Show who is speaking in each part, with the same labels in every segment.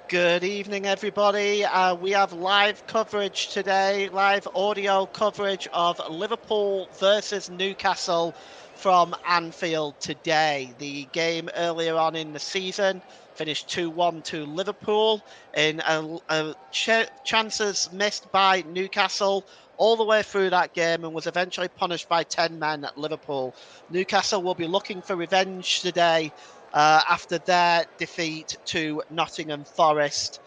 Speaker 1: Good evening, everybody. We have live coverage today, live audio coverage of Liverpool versus Newcastle from Anfield today. The game earlier on in the season finished 2-1 to Liverpool in chances missed by Newcastle all the way through that game and was eventually punished by 10 men at Liverpool. Newcastle will be looking for revenge today after their defeat to Nottingham Forest,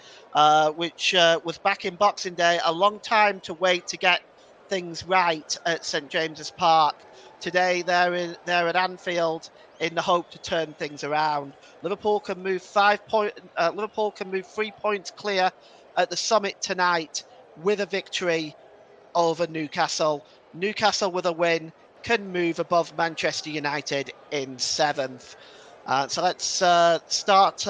Speaker 1: which was back in Boxing Day. A long time to wait to get things right at St James's Park. Today they're at Anfield in the hope to turn things around. Liverpool can move 5 point. Liverpool can move 3 points clear at the summit tonight with a victory over Newcastle. Newcastle with a win can move above Manchester United in seventh. So let's start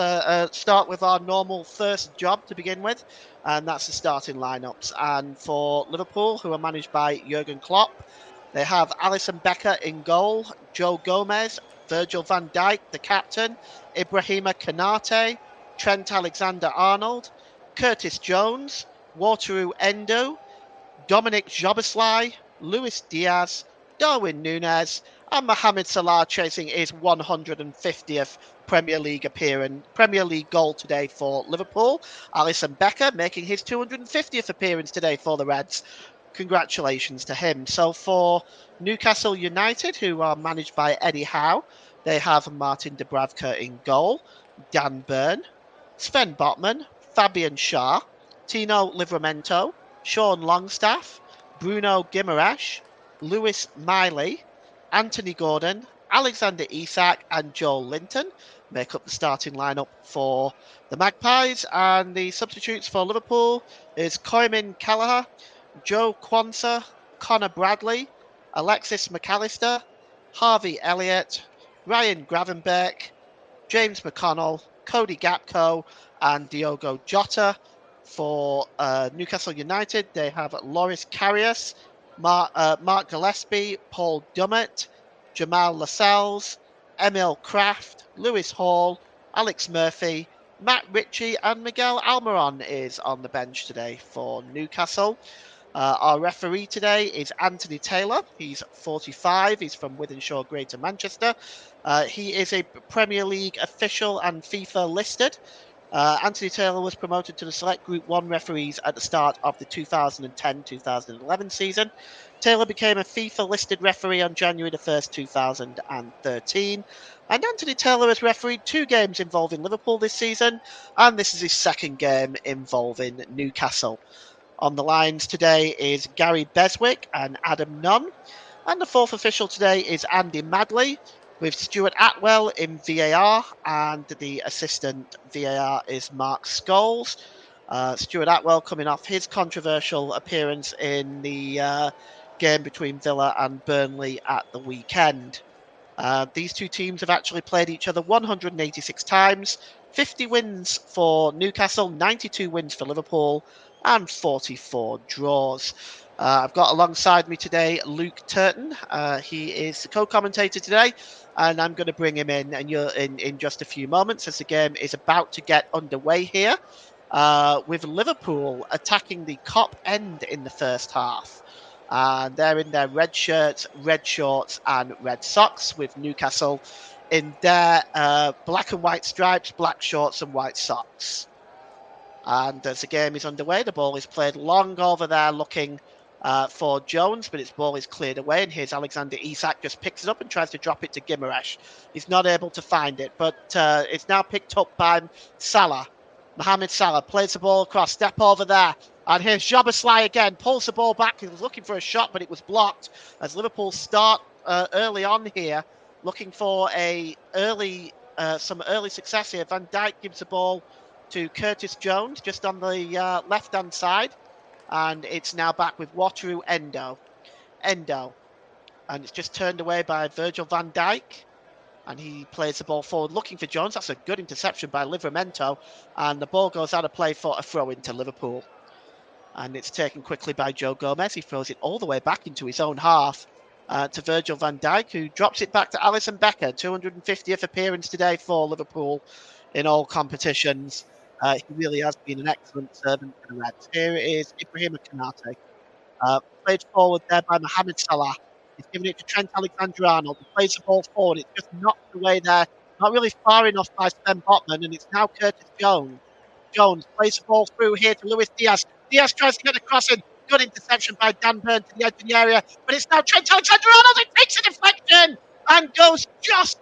Speaker 1: with our normal first job to begin with, and that's the starting lineups. And for Liverpool, who are managed by Jurgen Klopp, they have Alisson Becker in goal, Joe Gomez, Virgil van Dijk, the captain, Ibrahima Konate, Trent Alexander-Arnold, Curtis Jones, Wataru Endo, Dominic Szoboszlai, Luis Diaz, Darwin Núñez, and Mohamed Salah chasing his 150th Premier League goal today for Liverpool. Alisson Becker making his 250th appearance today for the Reds. Congratulations to him. So for Newcastle United, who are managed by Eddie Howe, they have Martin Dubravka in goal, Dan Burn, Sven Botman, Fabian Schär, Tino Livramento, Sean Longstaff, Bruno Guimaraes, Lewis Miley, Anthony Gordon, Alexander Isak, and Joel Linton make up the starting lineup for the Magpies. And the substitutes for Liverpool is Koymin Kelleher, Joe Quansah, Connor Bradley, Alexis McAllister, Harvey Elliott, Ryan Gravenberch, James McConnell, Cody Gakpo, and Diogo Jota. For Newcastle United, they have Loris Karius, Mark Gillespie, Paul Dummett, Jamal Lascelles, Emil Kraft, Lewis Hall, Alex Murphy, Matt Ritchie, and Miguel Almiron is on the bench today for Newcastle. Our referee today is Anthony Taylor. He's 45. He's from Wythenshawe, Greater Manchester. He is a Premier League official and FIFA listed. Anthony Taylor was promoted to the Select Group 1 referees at the start of the 2010-2011 season. Taylor became a FIFA listed referee on January the 1st, 2013. And Anthony Taylor has refereed 2 games involving Liverpool this season, and this is his second game involving Newcastle. On the lines today is Gary Beswick and Adam Nunn. And the fourth official today is Andy Madley, with Stuart Atwell in VAR, and the assistant VAR is Mark Scholes. Stuart Atwell coming off his controversial appearance in the game between Villa and Burnley at the weekend. These two teams have actually played each other 186 times, 50 wins for Newcastle, 92 wins for Liverpool, and 44 draws. I've got alongside me today Luke Turton. He is the co-commentator today, and I'm going to bring him in and you're in just a few moments as the game is about to get underway here, with Liverpool attacking the Kop end in the first half. And they're in their red shirts, red shorts, and red socks, with Newcastle in their black and white stripes, black shorts, and white socks. And as the game is underway, the ball is played long over there looking for Jones, but its ball is cleared away. And here's Alexander Isak, just picks it up and tries to drop it to Guimaraes. He's not able to find it, but it's now picked up by Salah. Mohamed Salah plays the ball across, step over there. And here's Szoboszlai again, pulls the ball back. He was looking for a shot, but it was blocked as Liverpool start early on here, looking for some early success here. Van Dijk gives the ball to Curtis Jones just on the left-hand side. And it's now back with Wataru Endo. And it's just turned away by Virgil van Dijk. And he plays the ball forward looking for Jones. That's a good interception by Livramento. And the ball goes out of play for a throw into Liverpool. And it's taken quickly by Joe Gomez. He throws it all the way back into his own half to Virgil van Dijk, who drops it back to Alisson Becker. 250th appearance today for Liverpool in all competitions. He really has been an excellent servant for the Reds. Here it is, Ibrahim Konate. Played forward there by Mohamed Salah. He's given it to Trent Alexander-Arnold. He plays the ball forward. It's just knocked away there. Not really far enough by Sven Botman, and it's now Curtis Jones. Jones plays the ball through here to Luis Diaz. Diaz tries to get a cross in. Good interception by Dan Burn to the edge of the area. But it's now Trent Alexander-Arnold. It takes a deflection and goes just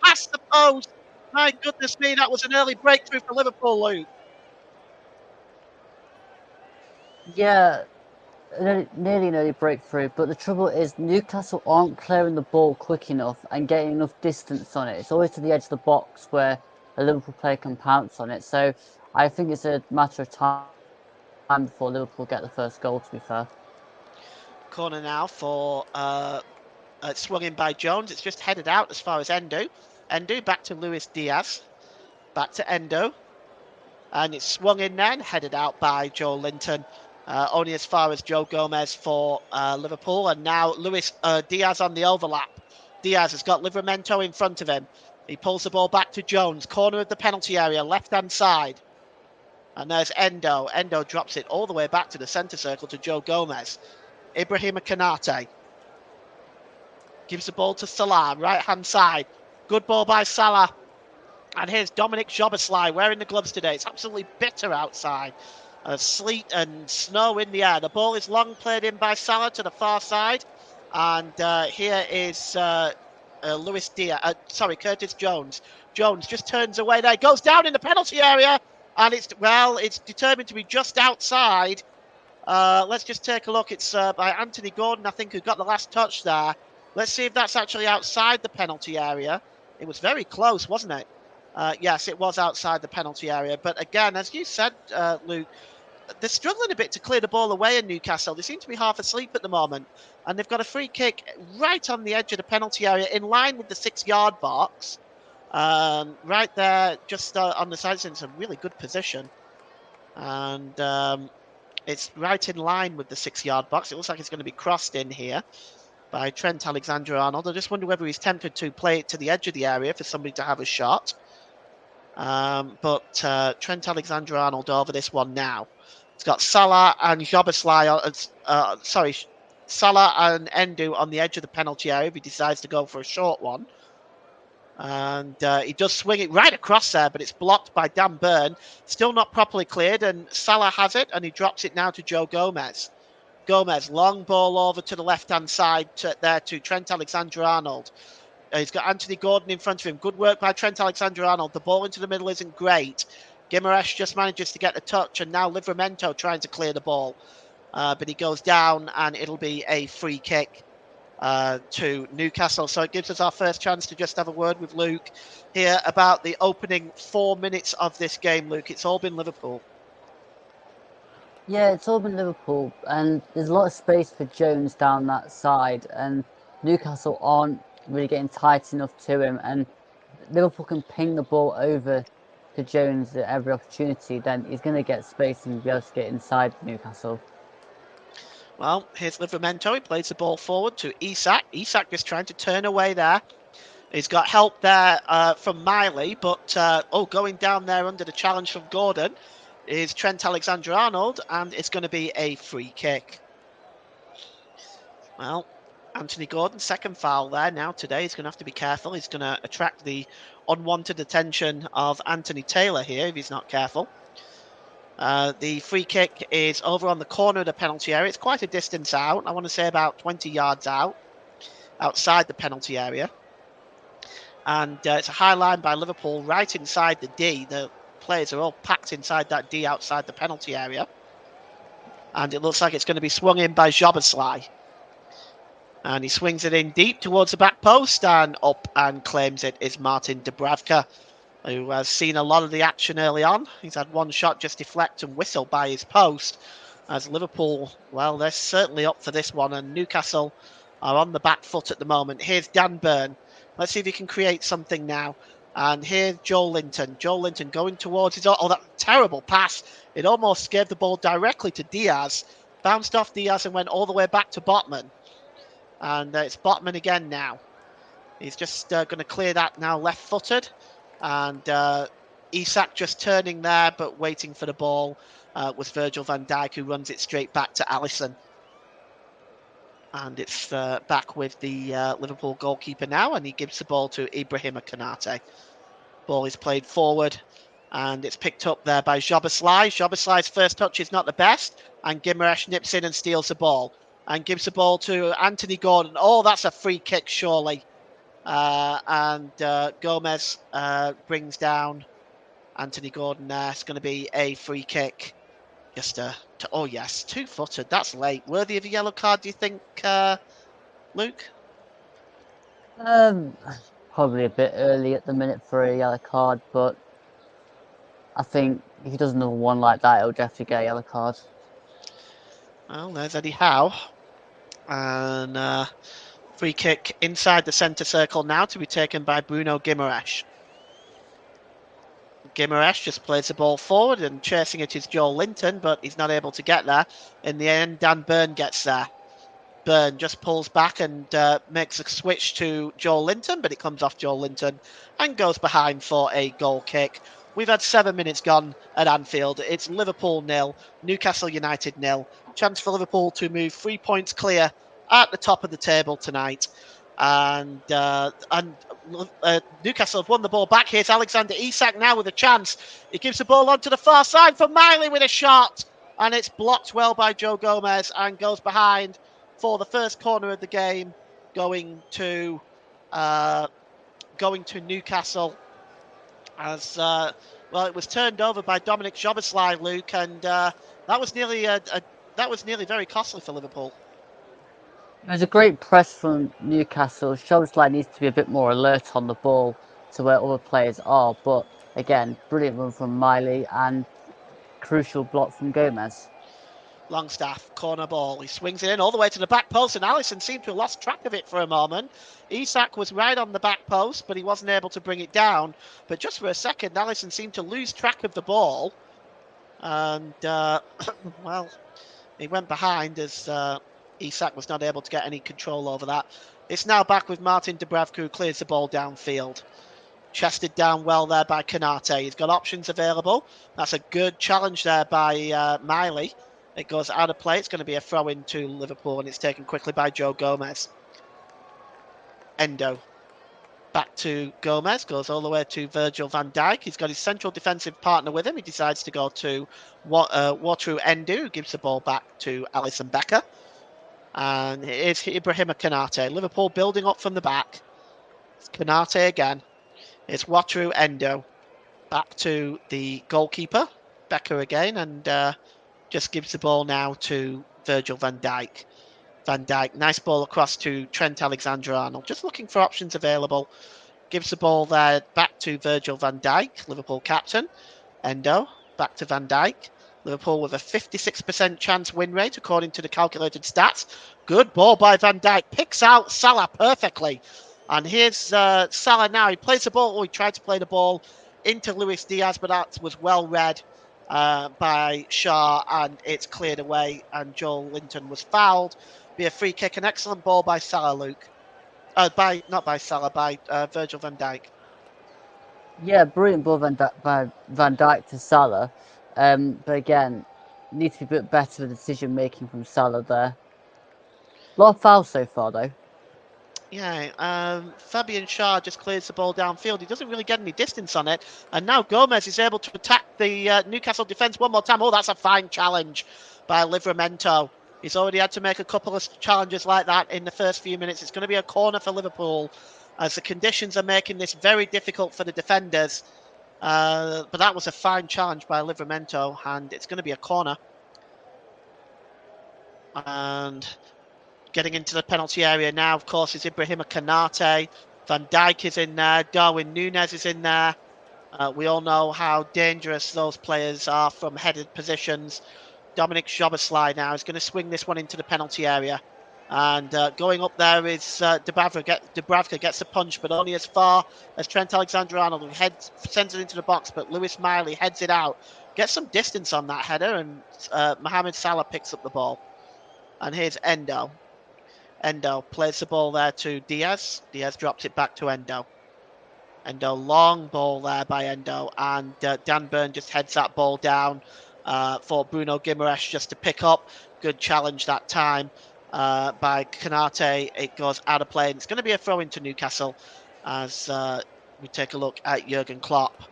Speaker 1: past the post. My goodness me, that was an early breakthrough for Liverpool, Luke.
Speaker 2: Yeah, nearly an early breakthrough, but the trouble is Newcastle aren't clearing the ball quick enough and getting enough distance on it. It's always to the edge of the box where a Liverpool player can pounce on it. So I think it's a matter of time before Liverpool get the first goal, to be fair.
Speaker 1: Corner now for swung in by Jones. It's just headed out as far as Endo. Endo back to Luis Diaz. Back to Endo. And it's swung in then, headed out by Joe Linton. Only as far as Joe Gomez for Liverpool. And now Luis Diaz on the overlap. Diaz has got Livramento in front of him. He pulls the ball back to Jones. Corner of the penalty area, left-hand side. And there's Endo. Endo drops it all the way back to the centre circle to Joe Gomez. Ibrahim Konate gives the ball to Salah, right-hand side. Good ball by Salah. And here's Dominic Szoboszlai wearing the gloves today. It's absolutely bitter outside. Sleet and snow in the air. The ball is long played in by Salah to the far side. And here is Curtis Jones. Jones just turns away there. Goes down in the penalty area. And it's determined to be just outside. Let's just take a look. It's by Anthony Gordon, I think, who got the last touch there. Let's see if that's actually outside the penalty area. It was very close, wasn't it? Yes, it was outside the penalty area. But again, as you said, Luke, they're struggling a bit to clear the ball away in Newcastle. They seem to be half asleep at the moment. And they've got a free kick right on the edge of the penalty area in line with the 6-yard box. Right there, just on the side. It's a really good position. And it's right in line with the 6-yard box. It looks like it's going to be crossed in here by Trent Alexander-Arnold. I just wonder whether he's tempted to play it to the edge of the area for somebody to have a shot. But Trent Alexander-Arnold over this one now. It's got Salah and Szoboszlai, Salah and Endo on the edge of the penalty area if he decides to go for a short one. And he does swing it right across there, but it's blocked by Dan Burn. Still not properly cleared, and Salah has it, and he drops it now to Joe Gomez. Gomez, long ball over to the left-hand side to Trent Alexander-Arnold. He's got Anthony Gordon in front of him. Good work by Trent Alexander-Arnold. The ball into the middle isn't great. Guimaraes just manages to get the touch, and now Livramento trying to clear the ball. But he goes down, and it'll be a free kick to Newcastle. So it gives us our first chance to just have a word with Luke here about the opening 4 minutes of this game, Luke. It's all been Liverpool.
Speaker 2: Yeah, it's all been Liverpool, and there's a lot of space for Jones down that side, and Newcastle aren't really getting tight enough to him, and Liverpool can ping the ball over to Jones at every opportunity, then he's going to get space and be able to get inside Newcastle.
Speaker 1: Well, here's Livramento. He plays the ball forward to Isak. Isak just trying to turn away there. He's got help there from Miley, but going down there under the challenge from Gordon is Trent Alexander-Arnold, and it's going to be a free kick. Well, Anthony Gordon, second foul there now today. He's going to have to be careful. He's going to attract the unwanted attention of Anthony Taylor here if he's not careful. The free kick is over on the corner of the penalty area. It's quite a distance out. I want to say about 20 yards outside the penalty area. And it's a high line by Liverpool right inside the D. The players are all packed inside that D outside the penalty area. And it looks like it's going to be swung in by Szoboszlai. And he swings it in deep towards the back post, and up and claims it is Martin Dubravka, who has seen a lot of the action early on. He's had one shot just deflect and whistle by his post. As Liverpool, well, they're certainly up for this one, and Newcastle are on the back foot at the moment. Here's Dan Burn. Let's see if he can create something now. And here's Joel Linton. Joel Linton going towards his... Oh, that terrible pass. It almost gave the ball directly to Diaz. Bounced off Diaz and went all the way back to Botman. And it's Botman again now. He's just going to clear that now left-footed. And Isak just turning there, but waiting for the ball was Virgil van Dijk, who runs it straight back to Alisson. And it's back with the Liverpool goalkeeper now, and he gives the ball to Ibrahima Konate. Ball is played forward, and it's picked up there by Szoboszlai. Szoboszlai's first touch is not the best, and Guimaraes nips in and steals the ball and gives the ball to Anthony Gordon. Oh, that's a free kick, surely. And Gomez brings down Anthony Gordon there. It's going to be a free kick. Oh, yes, two-footed. That's late. Worthy of a yellow card, do you think, Luke?
Speaker 2: Probably a bit early at the minute for a yellow card, but I think if he does another one like that, he'll definitely get a yellow card.
Speaker 1: Well, there's Eddie Howe. And free kick inside the centre circle now to be taken by Bruno Guimaraes. Guimaraes just plays the ball forward, and chasing it is Joel Linton, but he's not able to get there. In the end, Dan Burn gets there. Burn just pulls back and makes a switch to Joel Linton, but it comes off Joel Linton and goes behind for a goal kick. We've had 7 minutes gone at Anfield. It's Liverpool 0, Newcastle United 0. Chance for Liverpool to move 3 points clear at the top of the table tonight. And Newcastle have won the ball back. Here's Alexander Isak now with a chance. He gives the ball onto the far side for Miley with a shot. And it's blocked well by Joe Gomez and goes behind for the first corner of the game, going to Newcastle. As well, it was turned over by Dominic Szoboszlai, Luke, and that was nearly very costly for Liverpool.
Speaker 2: It was a great press from Newcastle. Szoboszlai needs to be a bit more alert on the ball to where other players are, but again, brilliant run from Miley and crucial block from Gomez.
Speaker 1: Longstaff, corner ball. He swings it in all the way to the back post, and Alisson seemed to have lost track of it for a moment. Isak was right on the back post, but he wasn't able to bring it down. But just for a second, Alisson seemed to lose track of the ball. And, well, he went behind as Isak was not able to get any control over that. It's now back with Martin Dubravka, who clears the ball downfield. Chested down well there by Konate. He's got options available. That's a good challenge there by Miley. It goes out of play. It's going to be a throw in to Liverpool, and it's taken quickly by Joe Gomez. Endo. Back to Gomez. Goes all the way to Virgil van Dijk. He's got his central defensive partner with him. He decides to go to Wataru Endo, who gives the ball back to Alisson Becker. And it's Ibrahima Konate. Liverpool building up from the back. It's Konate again. It's Wataru Endo. Back to the goalkeeper. Becker again. And just gives the ball now to Virgil van Dijk. Van Dijk, nice ball across to Trent Alexander-Arnold. Just looking for options available. Gives the ball there back to Virgil van Dijk, Liverpool captain. Endo, back to Van Dijk. Liverpool with a 56% chance win rate according to the calculated stats. Good ball by Van Dijk. Picks out Salah perfectly. And here's Salah now. He plays the ball. He tried to play the ball into Luis Diaz, but that was well read by Shah, and it's cleared away, and Joel Linton was fouled. Be a free kick, an excellent ball by Salah, Luke. By Virgil van Dijk.
Speaker 2: Yeah, brilliant ball by Van Dijk to Salah. But again, needs to be a bit better with decision making from Salah there. A lot of fouls so far, though.
Speaker 1: Yeah, Fabian Schär just clears the ball downfield. He doesn't really get any distance on it. And now Gomez is able to attack the Newcastle defence one more time. Oh, that's a fine challenge by Livramento. He's already had to make a couple of challenges like that in the first few minutes. It's going to be a corner for Liverpool as the conditions are making this very difficult for the defenders. But that was a fine challenge by Livramento, and it's going to be a corner. And getting into the penalty area now, of course, is Ibrahima Konate. Van Dijk is in there. Darwin Núñez is in there. We all know how dangerous those players are from headed positions. Dominic Szoboszlai now is going to swing this one into the penalty area. And going up there is Dubravka gets a punch, but only as far as Trent Alexander-Arnold, who sends it into the box, but Lewis Miley heads it out. Gets some distance on that header, and Mohamed Salah picks up the ball. And here's Endo. Endo plays the ball there to Diaz. Diaz drops it back to Endo. Endo, long ball there by Endo, and Dan Burn just heads that ball down for Bruno Guimaraes just to pick up. Good challenge that time by Kanate. It goes out of play, and it's going to be a throw into Newcastle as we take a look at Jurgen Klopp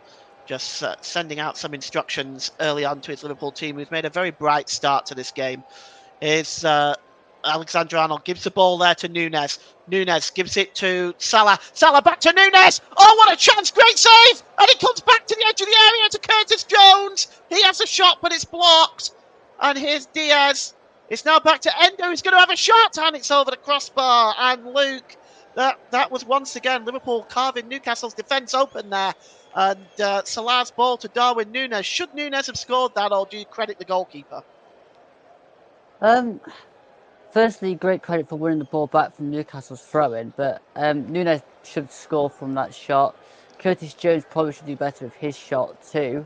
Speaker 1: just sending out some instructions early on to his Liverpool team, who's made a very bright start to this game. Is Alexander-Arnold gives the ball there to Nunes. Nunes gives it to Salah. Salah back to Nunes. Oh, what a chance. Great save. And it comes back to the edge of the area to Curtis Jones. He has a shot, but it's blocked. And here's Diaz. It's now back to Endo, who's going to have a shot. And it's over the crossbar. And Luke, that was once again Liverpool carving Newcastle's defence open there. And Salah's ball to Darwin Nunes. Should Nunes have scored that, or do you credit the goalkeeper?
Speaker 2: Firstly, great credit for winning the ball back from Newcastle's throw-in, but Nunes should score from that shot. Curtis Jones probably should do better with his shot too,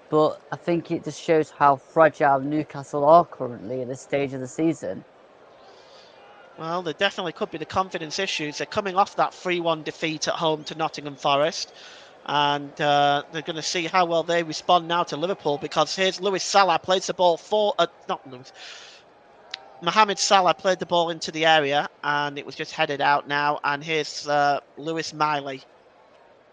Speaker 2: but I think it just shows how fragile Newcastle are currently at this stage of the season.
Speaker 1: Well, there definitely could be the confidence issues. They're coming off that 3-1 defeat at home to Nottingham Forest, and they're going to see how well they respond now to Liverpool, because here's Luis Salah plays the ball Mohamed Salah played the ball into the area, and it was just headed out now. And here's Lewis Miley.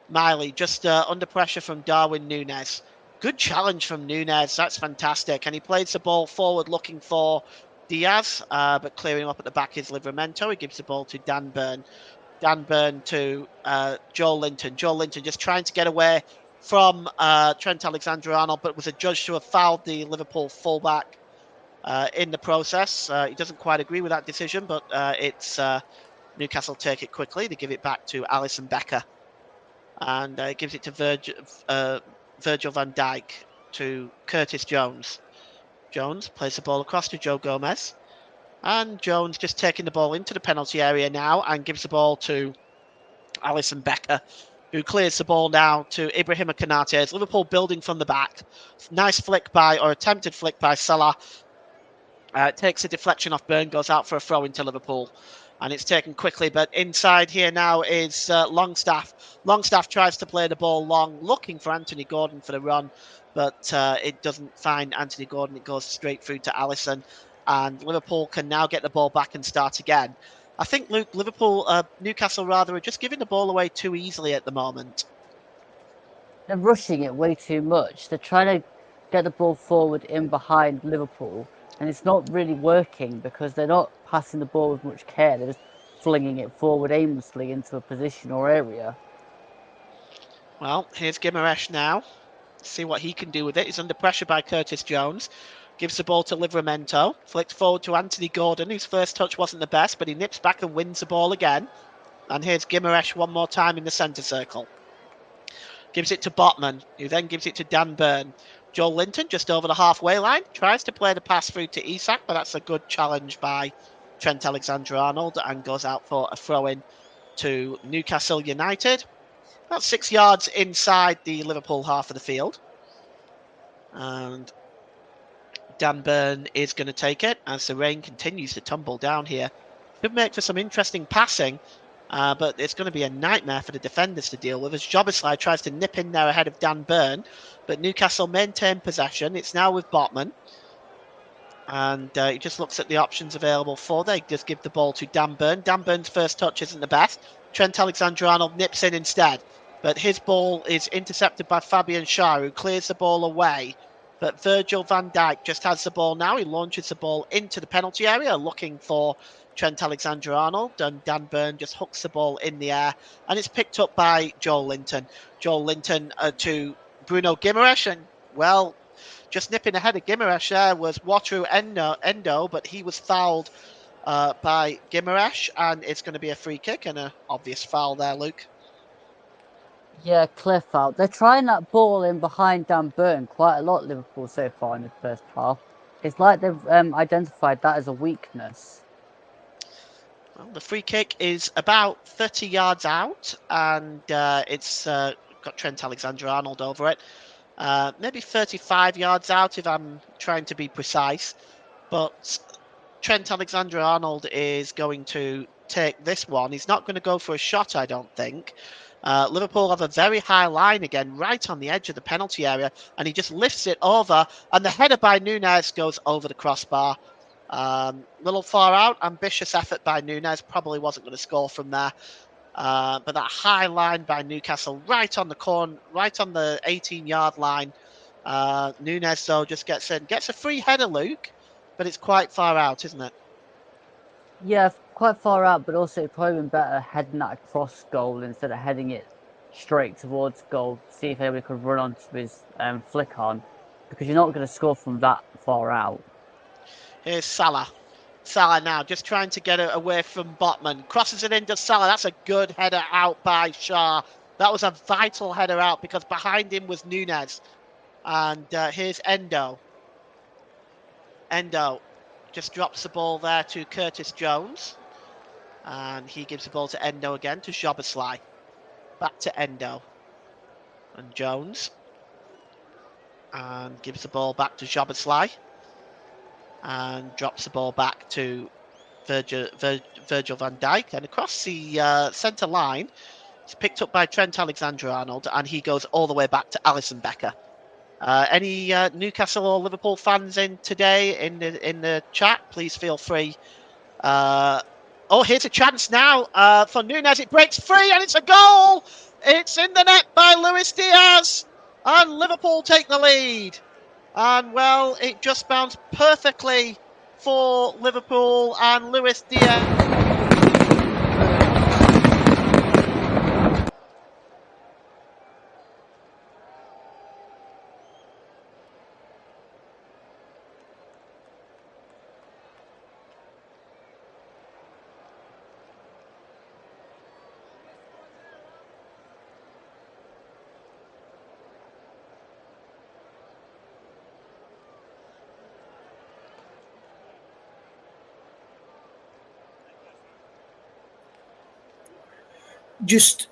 Speaker 1: Miley just under pressure from Darwin Nunes. Good challenge from Nunes. That's fantastic. And he plays the ball forward looking for Diaz, but clearing up at the back is Livramento. He gives the ball to Dan Burn. Dan Burn to Joel Linton. Joel Linton just trying to get away from Trent Alexander-Arnold, but was adjudged to have fouled the Liverpool fullback in the process. He doesn't quite agree with that decision, but it's Newcastle take it quickly. They give it back to Alisson Becker, and gives it to Virgil van Dijk to Curtis Jones. Jones plays the ball across to Joe Gomez, and Jones just taking the ball into the penalty area now and gives the ball to Alisson Becker, who clears the ball now to Ibrahima Konate. As Liverpool building from the back. Nice flick by, or attempted flick by Salah. Takes a deflection off Burn, goes out for a throw into Liverpool. And it's taken quickly, but inside here now is Longstaff. Longstaff tries to play the ball long, looking for Anthony Gordon for the run, but it doesn't find Anthony Gordon. It goes straight through to Alisson, and Liverpool can now get the ball back and start again. I think, Luke, Newcastle rather, are just giving the ball away too easily at the moment.
Speaker 2: They're rushing it way too much. They're trying to get the ball forward in behind Liverpool, and it's not really working because they're not passing the ball with much care. They're just flinging it forward aimlessly into a position or area.
Speaker 1: Well, here's Guimaraes now. See what he can do with it. He's under pressure by Curtis Jones. Gives the ball to Livramento. Flicked forward to Anthony Gordon, whose first touch wasn't the best, but he nips back and wins the ball again. And here's Guimaraes one more time in the centre circle. Gives it to Botman, who then gives it to Dan Burn. Joel Linton just over the halfway line. Tries to play the pass through to Isak, but that's a good challenge by Trent Alexander-Arnold and goes out for a throw-in to Newcastle United. About 6 yards inside the Liverpool half of the field. And Dan Burn is going to take it as the rain continues to tumble down here. Could make for some interesting passing, but it's going to be a nightmare for the defenders to deal with as Jobislai tries to nip in there ahead of Dan Burn. But Newcastle maintain possession. It's now with Botman. And he just looks at the options available for. They just give the ball to Dan Burn. Dan Burn's first touch isn't the best. Trent Alexander-Arnold nips in instead. But his ball is intercepted by Fabian Schär, who clears the ball away. But Virgil van Dijk just has the ball now. He launches the ball into the penalty area, looking for Trent Alexander-Arnold. And Dan Burn just hooks the ball in the air. And it's picked up by Joel Linton. Joel Linton to Bruno Guimaraes. And, well, just nipping ahead of Guimaraes there was Wataru Endo, but he was fouled by Guimaraes. And it's going to be a free kick and an obvious foul there, Luke.
Speaker 2: Yeah, clear foul. They're trying that ball in behind Dan Burn quite a lot, Liverpool, so far in the first half. It's like they've identified that as a weakness.
Speaker 1: Well, the free kick is about 30 yards out, and it's got Trent Alexander-Arnold over it. Maybe 35 yards out if I'm trying to be precise. But Trent Alexander-Arnold is going to take this one. He's not going to go for a shot, I don't think. Liverpool have a very high line again, right on the edge of the penalty area, and he just lifts it over, and the header by Nunez goes over the crossbar. Little far out, ambitious effort by Nunez, probably wasn't going to score from there. But that high line by Newcastle, right on the corner, right on the 18-yard line. Nunez, though, just gets in. Gets a free header, Luke, but it's quite far out, isn't it?
Speaker 2: Yeah, quite far out, but also it'd probably been better heading that across goal instead of heading it straight towards goal. See if anybody could run onto his flick on, because you're not going to score from that far out.
Speaker 1: Here's Salah. Salah now just trying to get it away from Botman. Crosses it into Salah. That's a good header out by Shah. That was a vital header out because behind him was Nunez. And here's Endo. Endo just drops the ball there to Curtis Jones. And he gives the ball to Endo again to Szoboszlai. Back to Endo. And Jones. And gives the ball back to Szoboszlai. And drops the ball back to Virgil van Dijk. And across the centre line, it's picked up by Trent Alexander-Arnold. And he goes all the way back to Alisson Becker. Any Newcastle or Liverpool fans in today in the chat, please feel free. Oh, here's a chance now for Nunez. It breaks free and it's a goal. It's in the net by Luis Diaz. And Liverpool take the lead. And, well, it just bounced perfectly for Liverpool and Luis Diaz.
Speaker 3: Just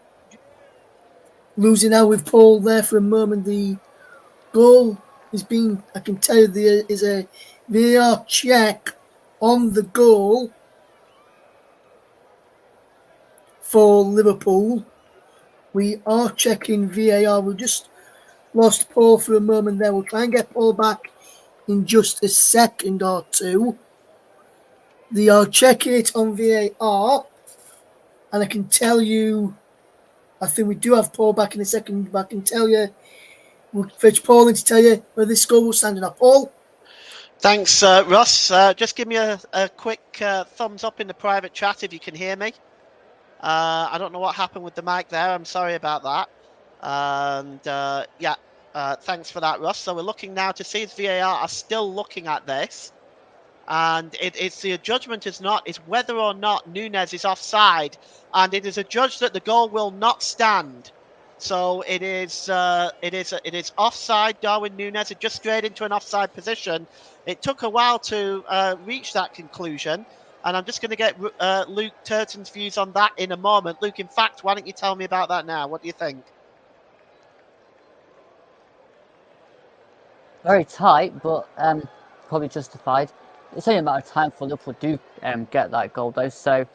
Speaker 3: losing out with Paul there for a moment. The goal has been, I can tell you, there is a VAR check on the goal for Liverpool. We are checking VAR. We just lost Paul for a moment there. We'll try and get Paul back in just a second or two. They are checking it on VAR. And I can tell you, I think we do have Paul back in a second, but I can tell you, we'll fetch Paul in to tell you where this score was standing up. Paul?
Speaker 1: Thanks, Russ. Just give me a quick thumbs up in the private chat if you can hear me. I don't know what happened with the mic there. I'm sorry about that. And thanks for that, Russ. So we're looking now to see if VAR are still looking at this. And it's the judgment is whether or not Nunez is offside, and it is adjudged that the goal will not stand. So it is offside. Darwin Nunez had just strayed into an offside position. It took a while to reach that conclusion, and I'm just going to get Luke Turton's views on that in a moment. Luke, in fact, why don't you tell me about that now? What do you think?
Speaker 2: Very tight, but probably justified. It's only a matter of time for Liverpool do get that goal, though. So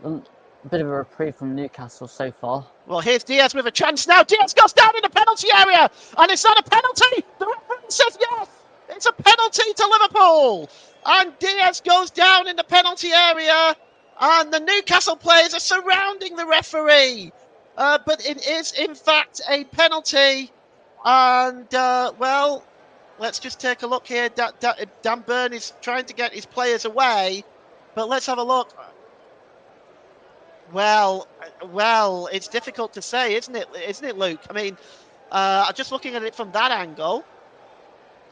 Speaker 2: a bit of a reprieve from Newcastle so far.
Speaker 1: Well, here's Diaz with a chance now. Diaz goes down in the penalty area, and it's not a penalty. The referee says yes. It's a penalty to Liverpool. And Diaz goes down in the penalty area, and the Newcastle players are surrounding the referee. But it is, in fact, a penalty. And, let's just take a look here. Dan Burn is trying to get his players away, but let's have a look. Well, it's difficult to say, isn't it, Luke? I mean, just looking at it from that angle.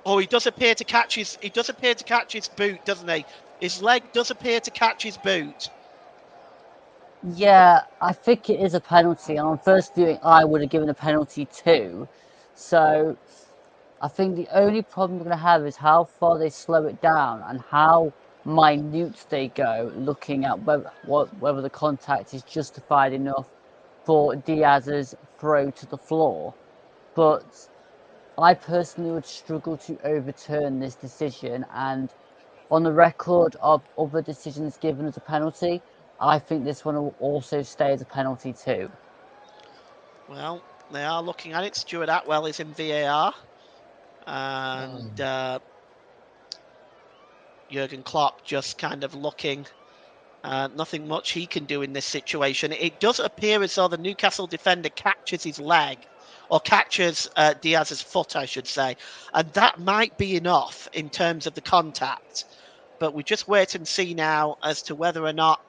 Speaker 1: Oh, he does appear to catch his boot, doesn't he? His leg does appear to catch his boot.
Speaker 2: Yeah, I think it is a penalty. And on first viewing, I would have given a penalty too. So I think the only problem we're going to have is how far they slow it down and how minute they go, looking at whether the contact is justified enough for Diaz's throw to the floor. But I personally would struggle to overturn this decision, and on the record of other decisions given as a penalty, I think this one will also stay as a penalty too.
Speaker 1: Well, they are looking at it. Stuart Atwell is in VAR. And Jurgen Klopp just kind of looking. Nothing much he can do in this situation. It does appear as though the Newcastle defender catches his leg, or catches Diaz's foot, I should say. And that might be enough in terms of the contact. But we just wait and see now as to whether or not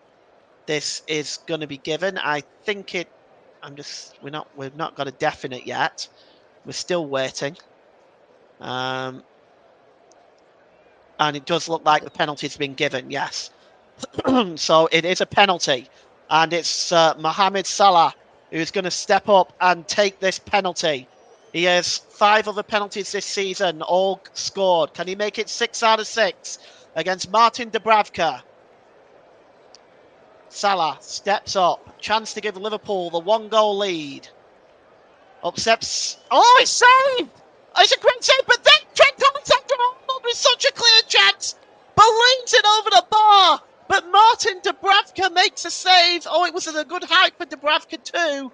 Speaker 1: this is going to be given. I think it. We've not got a definite yet. We're still waiting. And it does look like the penalty's been given, yes. So it is a penalty. And it's Mohamed Salah who's going to step up and take this penalty. He has 5 other penalties this season, all scored. Can he make it 6 out of 6 against Martin Dubravka? Salah steps up. Chance to give Liverpool the 1-goal lead. Up steps. Oh, it's saved! It's a great save, but then Trent Alexander-Arnold with such a clear chance balloons it over the bar, but Martin Dubravka makes a save. Oh, it was a good height for Dubravka too.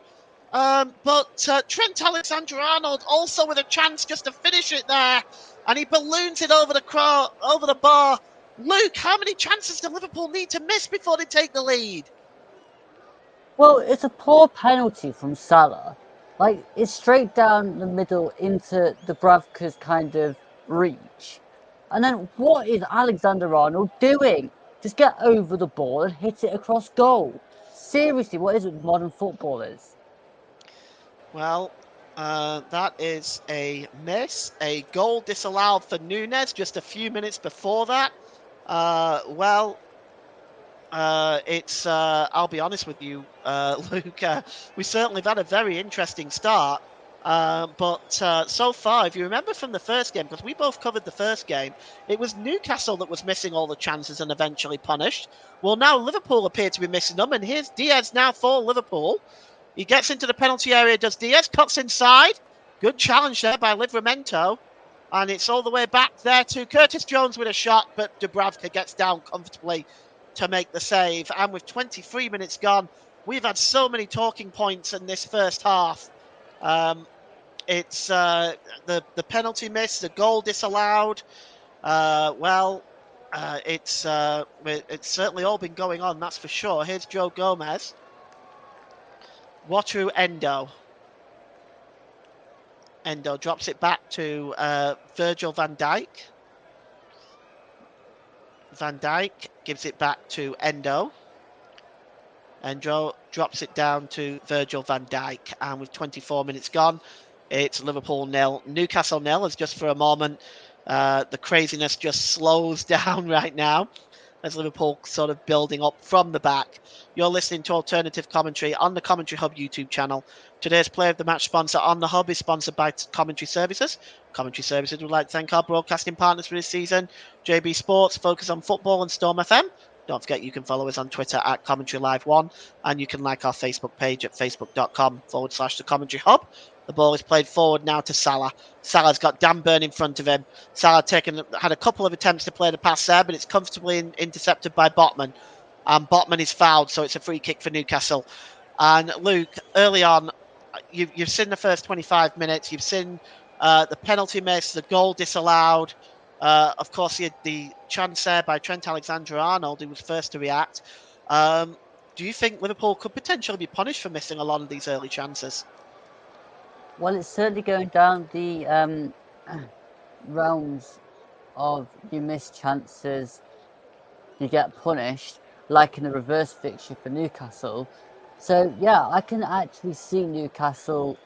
Speaker 1: But Trent Alexander-Arnold also with a chance just to finish it there, and he balloons it over the bar. Luke, how many chances do Liverpool need to miss before they take the lead?
Speaker 2: Well, it's a poor penalty from Salah. Like, it's straight down the middle into Dubravka's kind of reach. And then what is Alexander-Arnold doing? Just get over the ball and hit it across goal. Seriously, what is it with modern footballers?
Speaker 1: Well, that is a miss. A goal disallowed for Núñez just a few minutes before that. I'll be honest with you, Luke, we certainly have had a very interesting start. But so far, if you remember from the first game, because we both covered the first game, it was Newcastle that was missing all the chances and eventually punished. Well, now Liverpool appear to be missing them, and here's Diaz now for Liverpool. He gets into the penalty area, does Diaz, cuts inside. Good challenge there by Livramento. And it's all the way back there to Curtis Jones with a shot, but Dubravka gets down comfortably to make the save. And with 23 minutes gone, we've had so many talking points in this first half. It's the penalty miss, the goal disallowed. It's certainly all been going on, that's for sure. Here's Joe Gomez. Wataru Endo. Endo drops it back to Virgil van Dijk. Van Dijk gives it back to Endo. Endo drops it down to Virgil van Dijk. And with 24 minutes gone, it's Liverpool 0, Newcastle 0. As just for a moment, the craziness just slows down right now as Liverpool sort of building up from the back. You're listening to Alternative Commentary on the Commentary Hub YouTube channel. Today's Player of the Match sponsor on the Hub is sponsored by Commentary Services. Commentary Services would like to thank our broadcasting partners for this season, JB Sports, Focus on Football, and Storm FM. Don't forget you can follow us on Twitter at Commentary Live 1, and you can like our Facebook page at facebook.com/The Commentary Hub. The ball is played forward now to Salah. Salah's got Dan Burn in front of him. Salah had a couple of attempts to play the pass there, but it's comfortably intercepted by Botman. And Botman is fouled, so it's a free kick for Newcastle. And Luke, early on, you've seen the first 25 minutes. You've seen the penalty miss, the goal disallowed. Of course, the chance there by Trent Alexander-Arnold, who was first to react. Do you think Liverpool could potentially be punished for missing a lot of these early chances?
Speaker 2: Well, it's certainly going down the realms of you miss chances, you get punished, like in the reverse fixture for Newcastle. So, yeah, I can actually see Newcastle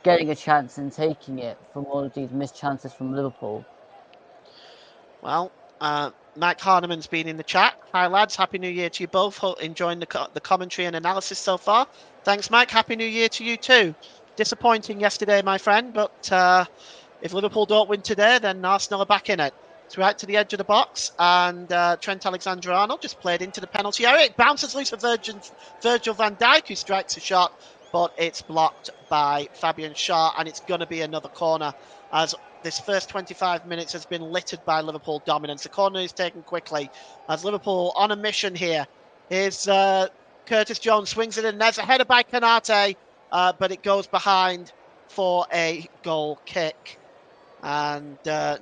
Speaker 2: getting a chance and taking it from all of these missed chances from Liverpool.
Speaker 1: Well, Mike Harneman's been in the chat. Hi, lads. Happy New Year to you both. Enjoying the commentary and analysis so far. Thanks, Mike. Happy New Year to you too. Disappointing yesterday, my friend, but if Liverpool don't win today, then Arsenal are back in it. It's right to the edge of the box, and Trent Alexander-Arnold just played into the penalty area. It bounces loose for Virgil van Dijk, who strikes a shot, but it's blocked by Fabian Schär, and it's going to be another corner, as this first 25 minutes has been littered by Liverpool dominance. The corner is taken quickly, as Liverpool on a mission here. Here's Curtis Jones, swings it in, there's a header by Konate. but it goes behind for a goal kick. And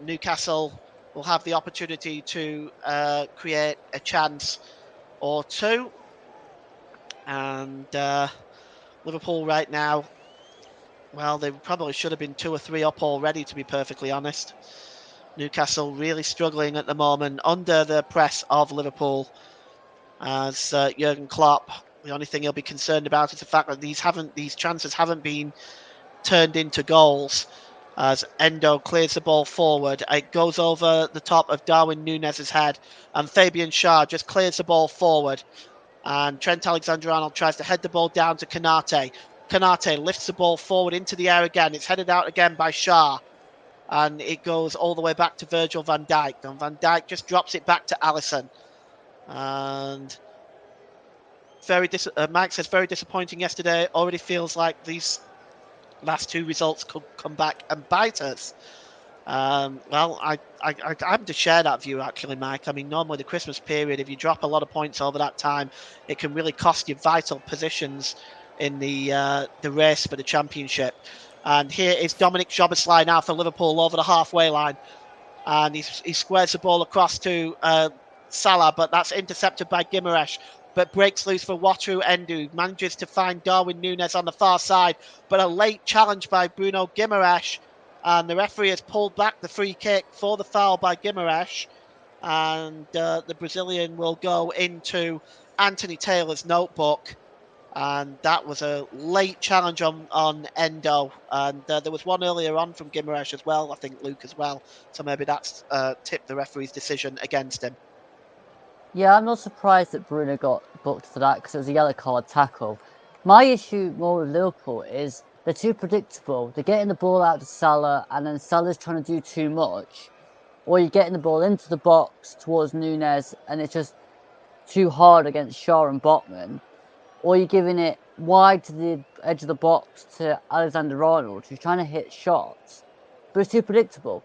Speaker 1: Newcastle will have the opportunity to create a chance or two. And Liverpool right now, well, they probably should have been 2 or 3 up already, to be perfectly honest. Newcastle really struggling at the moment under the press of Liverpool, as Jurgen Klopp, the only thing he'll be concerned about is the fact that these chances haven't been turned into goals. As Endo clears the ball forward, it goes over the top of Darwin Núñez's head, and Fabian Schär just clears the ball forward. And Trent Alexander-Arnold tries to head the ball down to Konate. Konate lifts the ball forward into the air again. It's headed out again by Schär, and it goes all the way back to Virgil van Dijk. And Van Dijk just drops it back to Alisson. And Mike says very disappointing yesterday. Already feels like these last 2 results could come back and bite us. Well, I'm to share that view actually, Mike. I mean, normally the Christmas period, if you drop a lot of points over that time, it can really cost you vital positions in the race for the championship. And here is Dominic Szoboszlai now for Liverpool over the halfway line, and he squares the ball across to Salah, but that's intercepted by Guimaraes. But breaks loose for Wataru Endo, manages to find Darwin Núñez on the far side, but a late challenge by Bruno Guimaraes, and the referee has pulled back the free kick for the foul by Guimaraes, and the Brazilian will go into Anthony Taylor's notebook. And that was a late challenge on Endo, and there was one earlier on from Guimaraes as well, I think Luke as well, so maybe that's tipped the referee's decision against him.
Speaker 2: Yeah, I'm not surprised that Bruno got booked for that because it was a yellow card tackle. My issue more with Liverpool is they're too predictable. They're getting the ball out to Salah, and then Salah's trying to do too much. Or you're getting the ball into the box towards Núñez, and it's just too hard against Shaw and Botman. Or you're giving it wide to the edge of the box to Alexander-Arnold, who's trying to hit shots. But it's too predictable.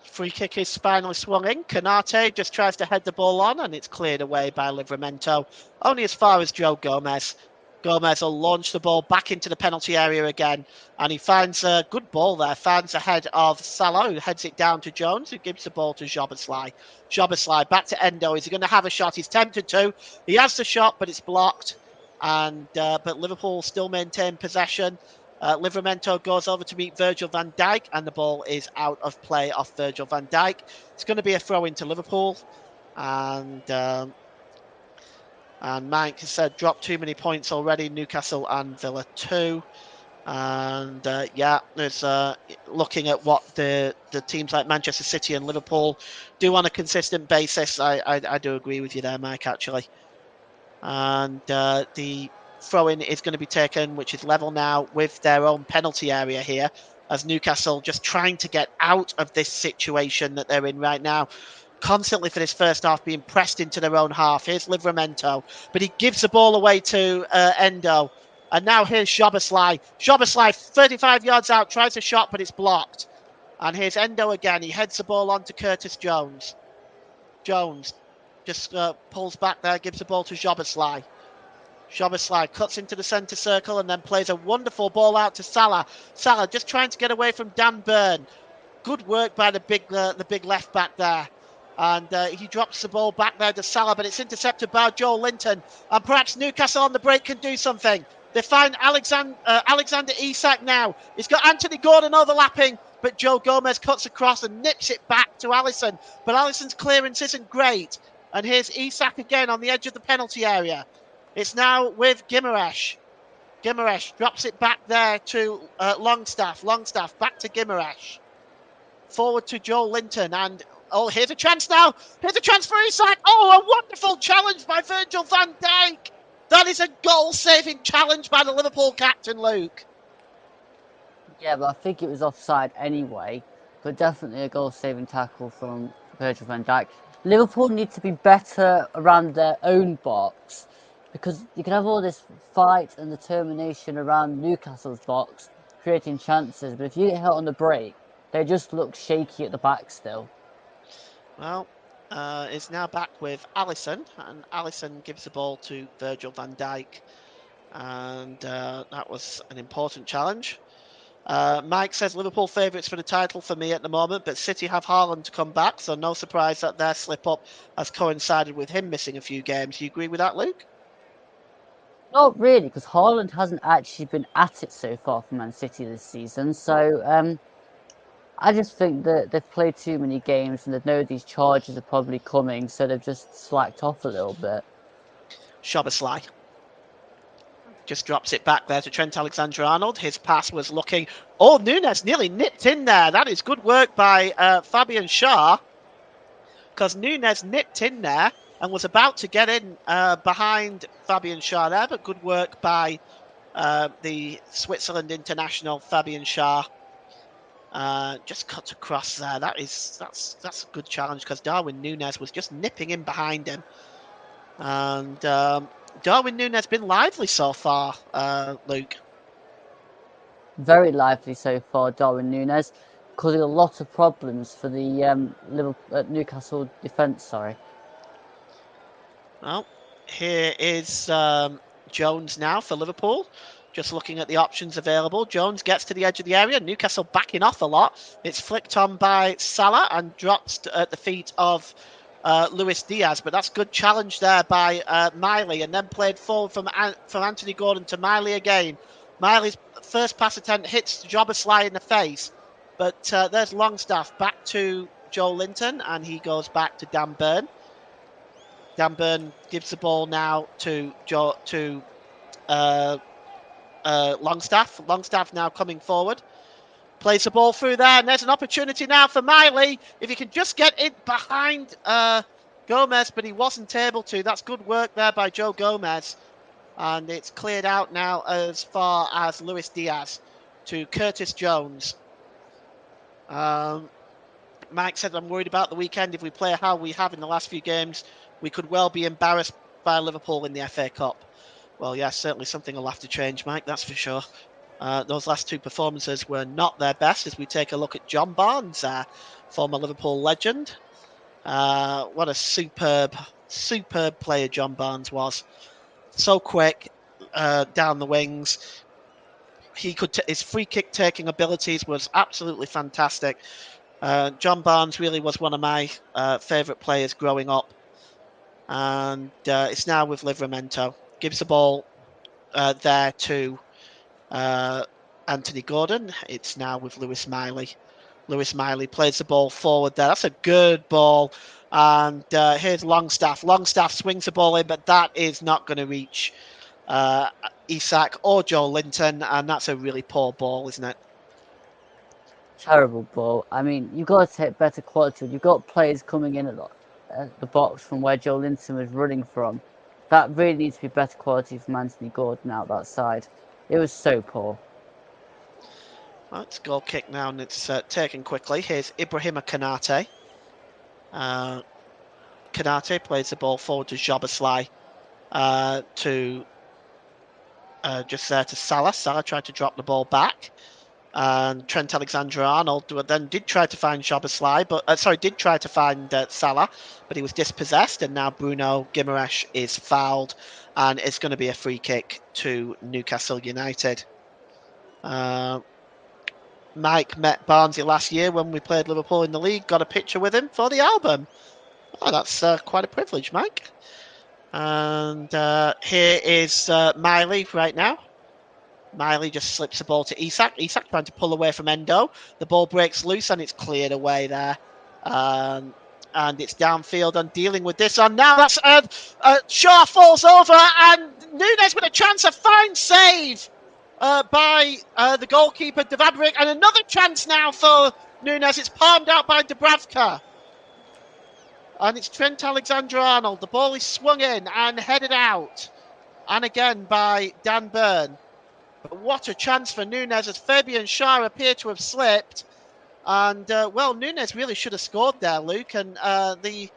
Speaker 1: Free kick is spinally swung in. Konate just tries to head the ball on, and it's cleared away by Livramento, only as far as Joe Gomez. Gomez will launch the ball back into the penalty area again, and he finds a good ball there, finds ahead of Salah, who heads it down to Jones, who gives the ball to Szoboszlai. Szoboszlai back to Endo. Is he going to have a shot? He's tempted to. He has the shot, but it's blocked. And but Liverpool still maintain possession. Livramento goes over to meet Virgil van Dijk, and the ball is out of play off Virgil van Dijk. It's going to be a throw into Liverpool, and Mike has said dropped too many points already. Newcastle and Villa 2. And yeah, there's looking at what the teams like Manchester City and Liverpool do on a consistent basis. I do agree with you there, Mike, actually. And the throw-in is going to be taken, which is level now with their own penalty area here, as Newcastle just trying to get out of this situation that they're in right now. Constantly for this first half being pressed into their own half. Here's Livramento, but he gives the ball away to Endo. And now here's Szoboszlai. Szoboszlai, 35 yards out, tries a shot, but it's blocked. And here's Endo again. He heads the ball on to Curtis Jones. Jones just pulls back there, gives the ball to Szoboszlai. Szoboszlai cuts into the centre circle and then plays a wonderful ball out to Salah. Salah just trying to get away from Dan Burn. Good work by the big left back there. And he drops the ball back there to Salah, but it's intercepted by Joel Linton. And perhaps Newcastle on the break can do something. They find Alexander Isak now. He's got Anthony Gordon overlapping, but Joe Gomez cuts across and nips it back to Alisson. But Alisson's clearance isn't great. And here's Isak again on the edge of the penalty area. It's now with Guimaraes. Guimaraes drops it back there to Longstaff. Longstaff back to Guimaraes. Forward to Joel Linton, and oh, here's a chance now. Here's a chance for Isak. Oh, a wonderful challenge by Virgil van Dijk. That is a goal-saving challenge by the Liverpool captain, Luke.
Speaker 2: Yeah, but I think it was offside anyway. But definitely a goal-saving tackle from Virgil van Dijk. Liverpool need to be better around their own box, because you can have all this fight and determination around Newcastle's box, creating chances. But if you get hit on the break, they just look shaky at the back still.
Speaker 1: Well, it's now back with Alisson, and Alisson gives the ball to Virgil van Dijk. And that was an important challenge. Mike says Liverpool favourites for the title for me at the moment, but City have Haaland to come back, so no surprise that their slip-up has coincided with him missing a few games. Do you agree with that, Luke?
Speaker 2: Not really, because Haaland hasn't actually been at it so far for Man City this season. So I just think that they've played too many games and they know these charges are probably coming, so they've just slacked off a little bit.
Speaker 1: Szoboszlai just drops it back there to Trent Alexander-Arnold. His pass was looking... Oh, Núñez nearly nipped in there. That is good work by Fabian Schär, because Núñez nipped in there and was about to get in behind Fabian Schär there, but good work by the Switzerland international Fabian Schär. Just cut across there. That's a good challenge, because Darwin Núñez was just nipping in behind him. And Darwin Núñez been lively so far, Luke.
Speaker 2: Very lively so far, Darwin Núñez, causing a lot of problems for the Newcastle defence. Sorry.
Speaker 1: Well, here is Jones now for Liverpool. Just looking at the options available. Jones gets to the edge of the area. Newcastle backing off a lot. It's flicked on by Salah and drops at the feet of Luis Diaz. But that's good challenge there by Miley, and then played forward from Anthony Gordon to Miley again. Miley's first pass attempt hits Szoboszlai in the face. But there's Longstaff back to Joe Linton, and he goes back to Dan Burn. Dan Burn gives the ball now to Longstaff. Longstaff now coming forward. Plays the ball through there, and there's an opportunity now for Miley. If he can just get it behind Gomez, but he wasn't able to. That's good work there by Joe Gomez. And it's cleared out now as far as Luis Diaz to Curtis Jones. Mike said, I'm worried about the weekend. If we play how we have in the last few games, we could well be embarrassed by Liverpool in the FA Cup. Well, yes, certainly something will have to change, Mike, that's for sure. Those last two performances were not their best as we take a look at John Barnes, former Liverpool legend. What a superb player John Barnes was. So quick down the wings. His free kick taking abilities was absolutely fantastic. John Barnes really was one of my favourite players growing up. And it's now with Livramento. Gives the ball there to Anthony Gordon. It's now with Lewis Miley. Lewis Miley plays the ball forward there. That's a good ball. And here's Longstaff. Longstaff swings the ball in, but that is not going to reach Isak or Joe Linton. And that's a really poor ball, isn't it?
Speaker 2: Terrible ball. I mean, you've got to take better quality. You've got players coming in at the box from where Joe Linton was running from. That really needs to be better quality from Anthony Gordon out that side. It was so poor.
Speaker 1: Well, it's a goal kick now, and it's taken quickly. Here's Ibrahima Konate. Konate plays the ball forward to Szoboszlai to just there to Salah. Salah tried to drop the ball back. And Trent Alexander-Arnold then did try to find Szoboszlai, did try to find Salah, but he was dispossessed, and now Bruno Guimaraes is fouled, and it's going to be a free kick to Newcastle United. Mike met Barnsley last year when we played Liverpool in the league, got a picture with him for the album. Oh, that's quite a privilege, Mike. And here is Miley right now. Miley just slips the ball to Isak. Isak trying to pull away from Endo. The ball breaks loose and it's cleared away there. And it's downfield and dealing with this. And now that's Shaw falls over and Núñez with a chance, a fine save by the goalkeeper, Dvabric. And another chance now for Núñez. It's palmed out by Dubravka. And it's Trent Alexander-Arnold. The ball is swung in and headed out. And again by Dan Burn. But what a chance for Núñez as Fabian Schär appeared to have slipped. And, Núñez really should have scored there, Luke. And the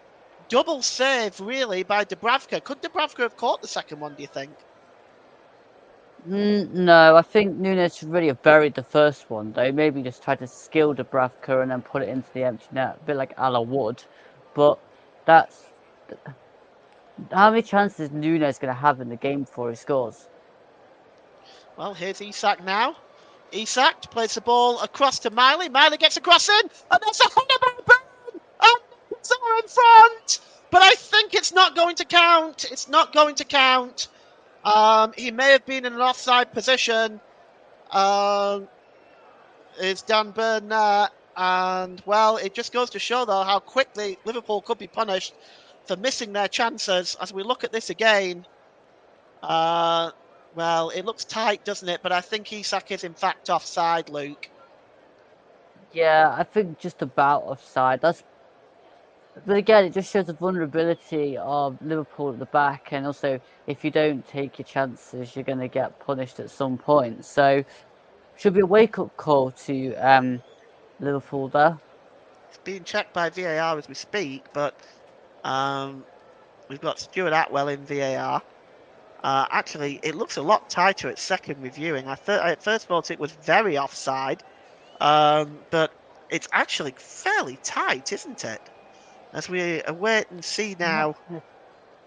Speaker 1: double save, really, by Dubravka. Could Dubravka have caught the second one, do you think?
Speaker 2: No, I think Núñez should really have buried the first one, though. Maybe just tried to skill Dubravka and then put it into the empty net, a bit like a la Wood. But how many chances is Núñez going to have in the game before he scores?
Speaker 1: Well, here's Isak now. Isak plays the ball across to Miley. Miley gets a cross in, and there's a header by Burn! And Newcastle are in front! But I think it's not going to count. It's not going to count. He may have been in an offside position. Is Dan Burn there? And, well, it just goes to show, though, how quickly Liverpool could be punished for missing their chances. As we look at this again, well, it looks tight, doesn't it? But I think Isak is, in fact, offside, Luke.
Speaker 2: Yeah, I think just about offside. But again, it just shows the vulnerability of Liverpool at the back, and also if you don't take your chances, you're going to get punished at some point. So, should be a wake-up call to Liverpool there.
Speaker 1: It's being checked by VAR as we speak, but we've got Stuart Atwell in VAR. Actually, it looks a lot tighter at second reviewing. I at first thought it was very offside, but it's actually fairly tight, isn't it? As we await and see now.
Speaker 2: You're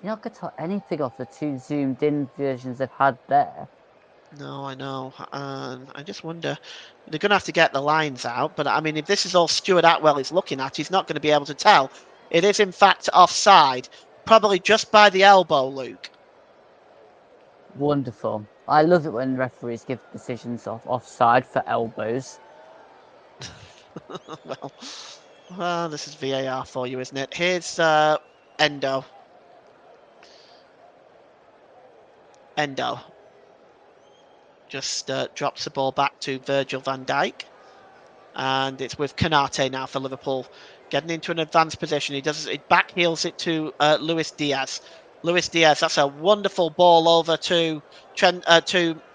Speaker 2: not going to tell anything off the two zoomed-in versions they've had there.
Speaker 1: No, I know. I just wonder. They're going to have to get the lines out. But, I mean, if this is all Stuart Atwell is looking at, he's not going to be able to tell. It is, in fact, offside. Probably just by the elbow, Luke.
Speaker 2: Wonderful. I love it when referees give decisions offside for elbows.
Speaker 1: well, this is VAR for you, isn't it? Here's Endo. Endo just drops the ball back to Virgil van Dijk. And it's with Konate now for Liverpool. Getting into an advanced position. He back heels it to Luis Diaz. Luis Diaz, that's a wonderful ball over to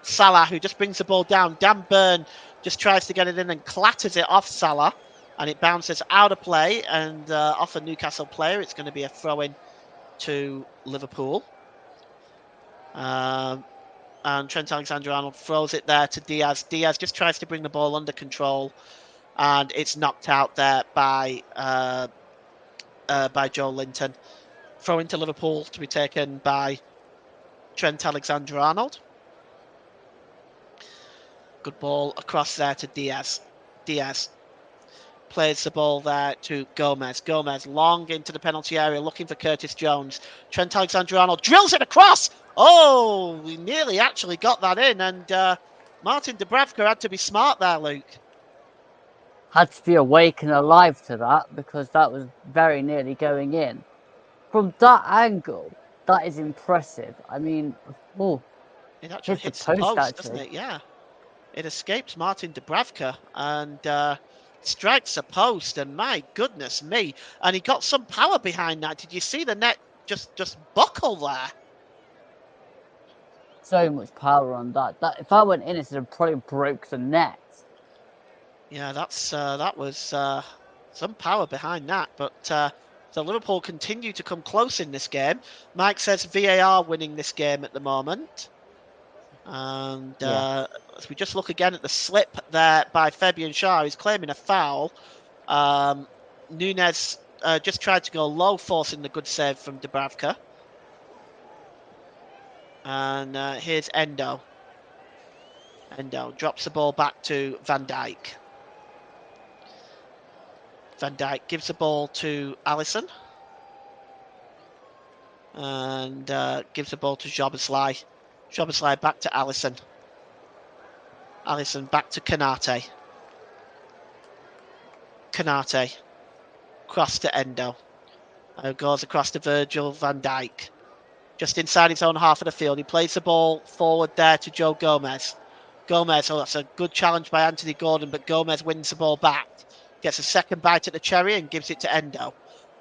Speaker 1: Salah, who just brings the ball down. Dan Burn just tries to get it in and clatters it off Salah. And it bounces out of play and off a Newcastle player. It's going to be a throw-in to Liverpool. And Trent Alexander-Arnold throws it there to Diaz. Diaz just tries to bring the ball under control. And it's knocked out there by Joe Linton. Throw into Liverpool to be taken by Trent Alexander-Arnold. Good ball across there to Diaz. Diaz plays the ball there to Gomez. Gomez long into the penalty area looking for Curtis Jones. Trent Alexander-Arnold drills it across. Oh, we nearly actually got that in. And Martin Dubravka had to be smart there, Luke.
Speaker 2: Had to be awake and alive to that because that was very nearly going in. From that angle, that is impressive. I mean,
Speaker 1: it actually hits the post, doesn't it? Yeah. It escapes Martin Dubravka and strikes the post. And my goodness me. And he got some power behind that. Did you see the net just buckle there?
Speaker 2: So much power on that. That if I went in, it would have probably broke the net.
Speaker 1: Yeah, that was some power behind that. But so Liverpool continue to come close in this game. Mike says VAR winning this game at the moment. And as we just look again at the slip there by Fabian Schär, he's claiming a foul. Nunez just tried to go low, forcing the good save from Dubravka. And here's Endo. Endo drops the ball back to Van Dijk. Van Dijk gives the ball to Alisson. And gives the ball to Szoboszlai. Szoboszlai back to Alisson. Alisson back to Konate. Konate. Cross to Endo. Goes across to Virgil van Dijk. Just inside his own half of the field. He plays the ball forward there to Joe Gomez. Gomez, that's a good challenge by Anthony Gordon, but Gomez wins the ball back. Gets a second bite at the cherry and gives it to Endo.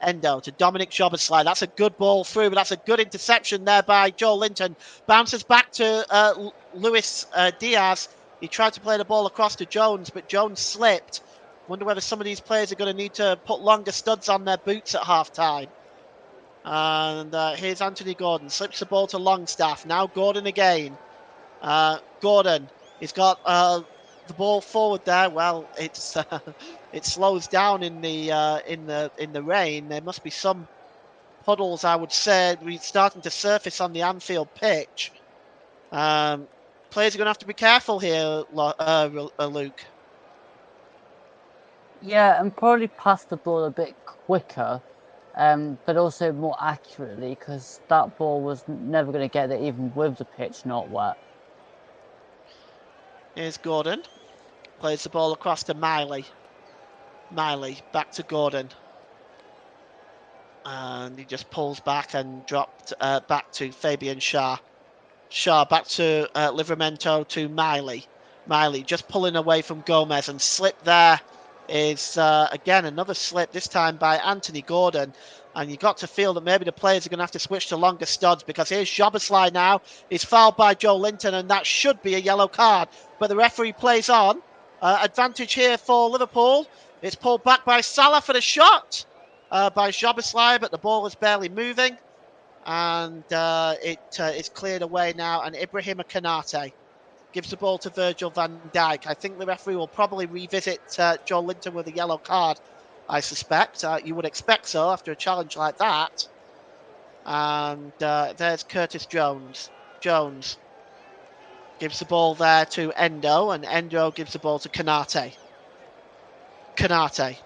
Speaker 1: Endo to Dominic Szoboszlai. That's a good ball through, but that's a good interception there by Joe Linton. Bounces back to Luis Diaz. He tried to play the ball across to Jones, but Jones slipped. Wonder whether some of these players are going to need to put longer studs on their boots at half-time. And here's Anthony Gordon. Slips the ball to Longstaff. Now Gordon again. Gordon. He's got the ball forward there. Well, it's it slows down in the rain. There must be some puddles, I would say, starting to surface on the Anfield pitch. players are going to have to be careful here, Luke.
Speaker 2: Yeah, and probably pass the ball a bit quicker, but also more accurately, because that ball was never going to get there even with the pitch not wet.
Speaker 1: Here's Gordon. Plays the ball across to Miley. Miley, back to Gordon. And he just pulls back and dropped back to Fabian Schär. Schär back to Livramento to Miley. Miley just pulling away from Gomez, and slip there is again another slip, this time by Anthony Gordon. And you got to feel that maybe the players are going to have to switch to longer studs, because here's Szoboszlai now. He's fouled by Joe Linton, and that should be a yellow card. But the referee plays on. Advantage here for Liverpool. It's pulled back by Salah for the shot by Szoboszlai, but the ball is barely moving. And it's cleared away now. And Ibrahima Konate gives the ball to Virgil van Dijk. I think the referee will probably revisit Joe Linton with a yellow card, I suspect. You would expect so after a challenge like that. And there's Curtis Jones. Jones gives the ball there to Endo, and Endo gives the ball to Konate. Konate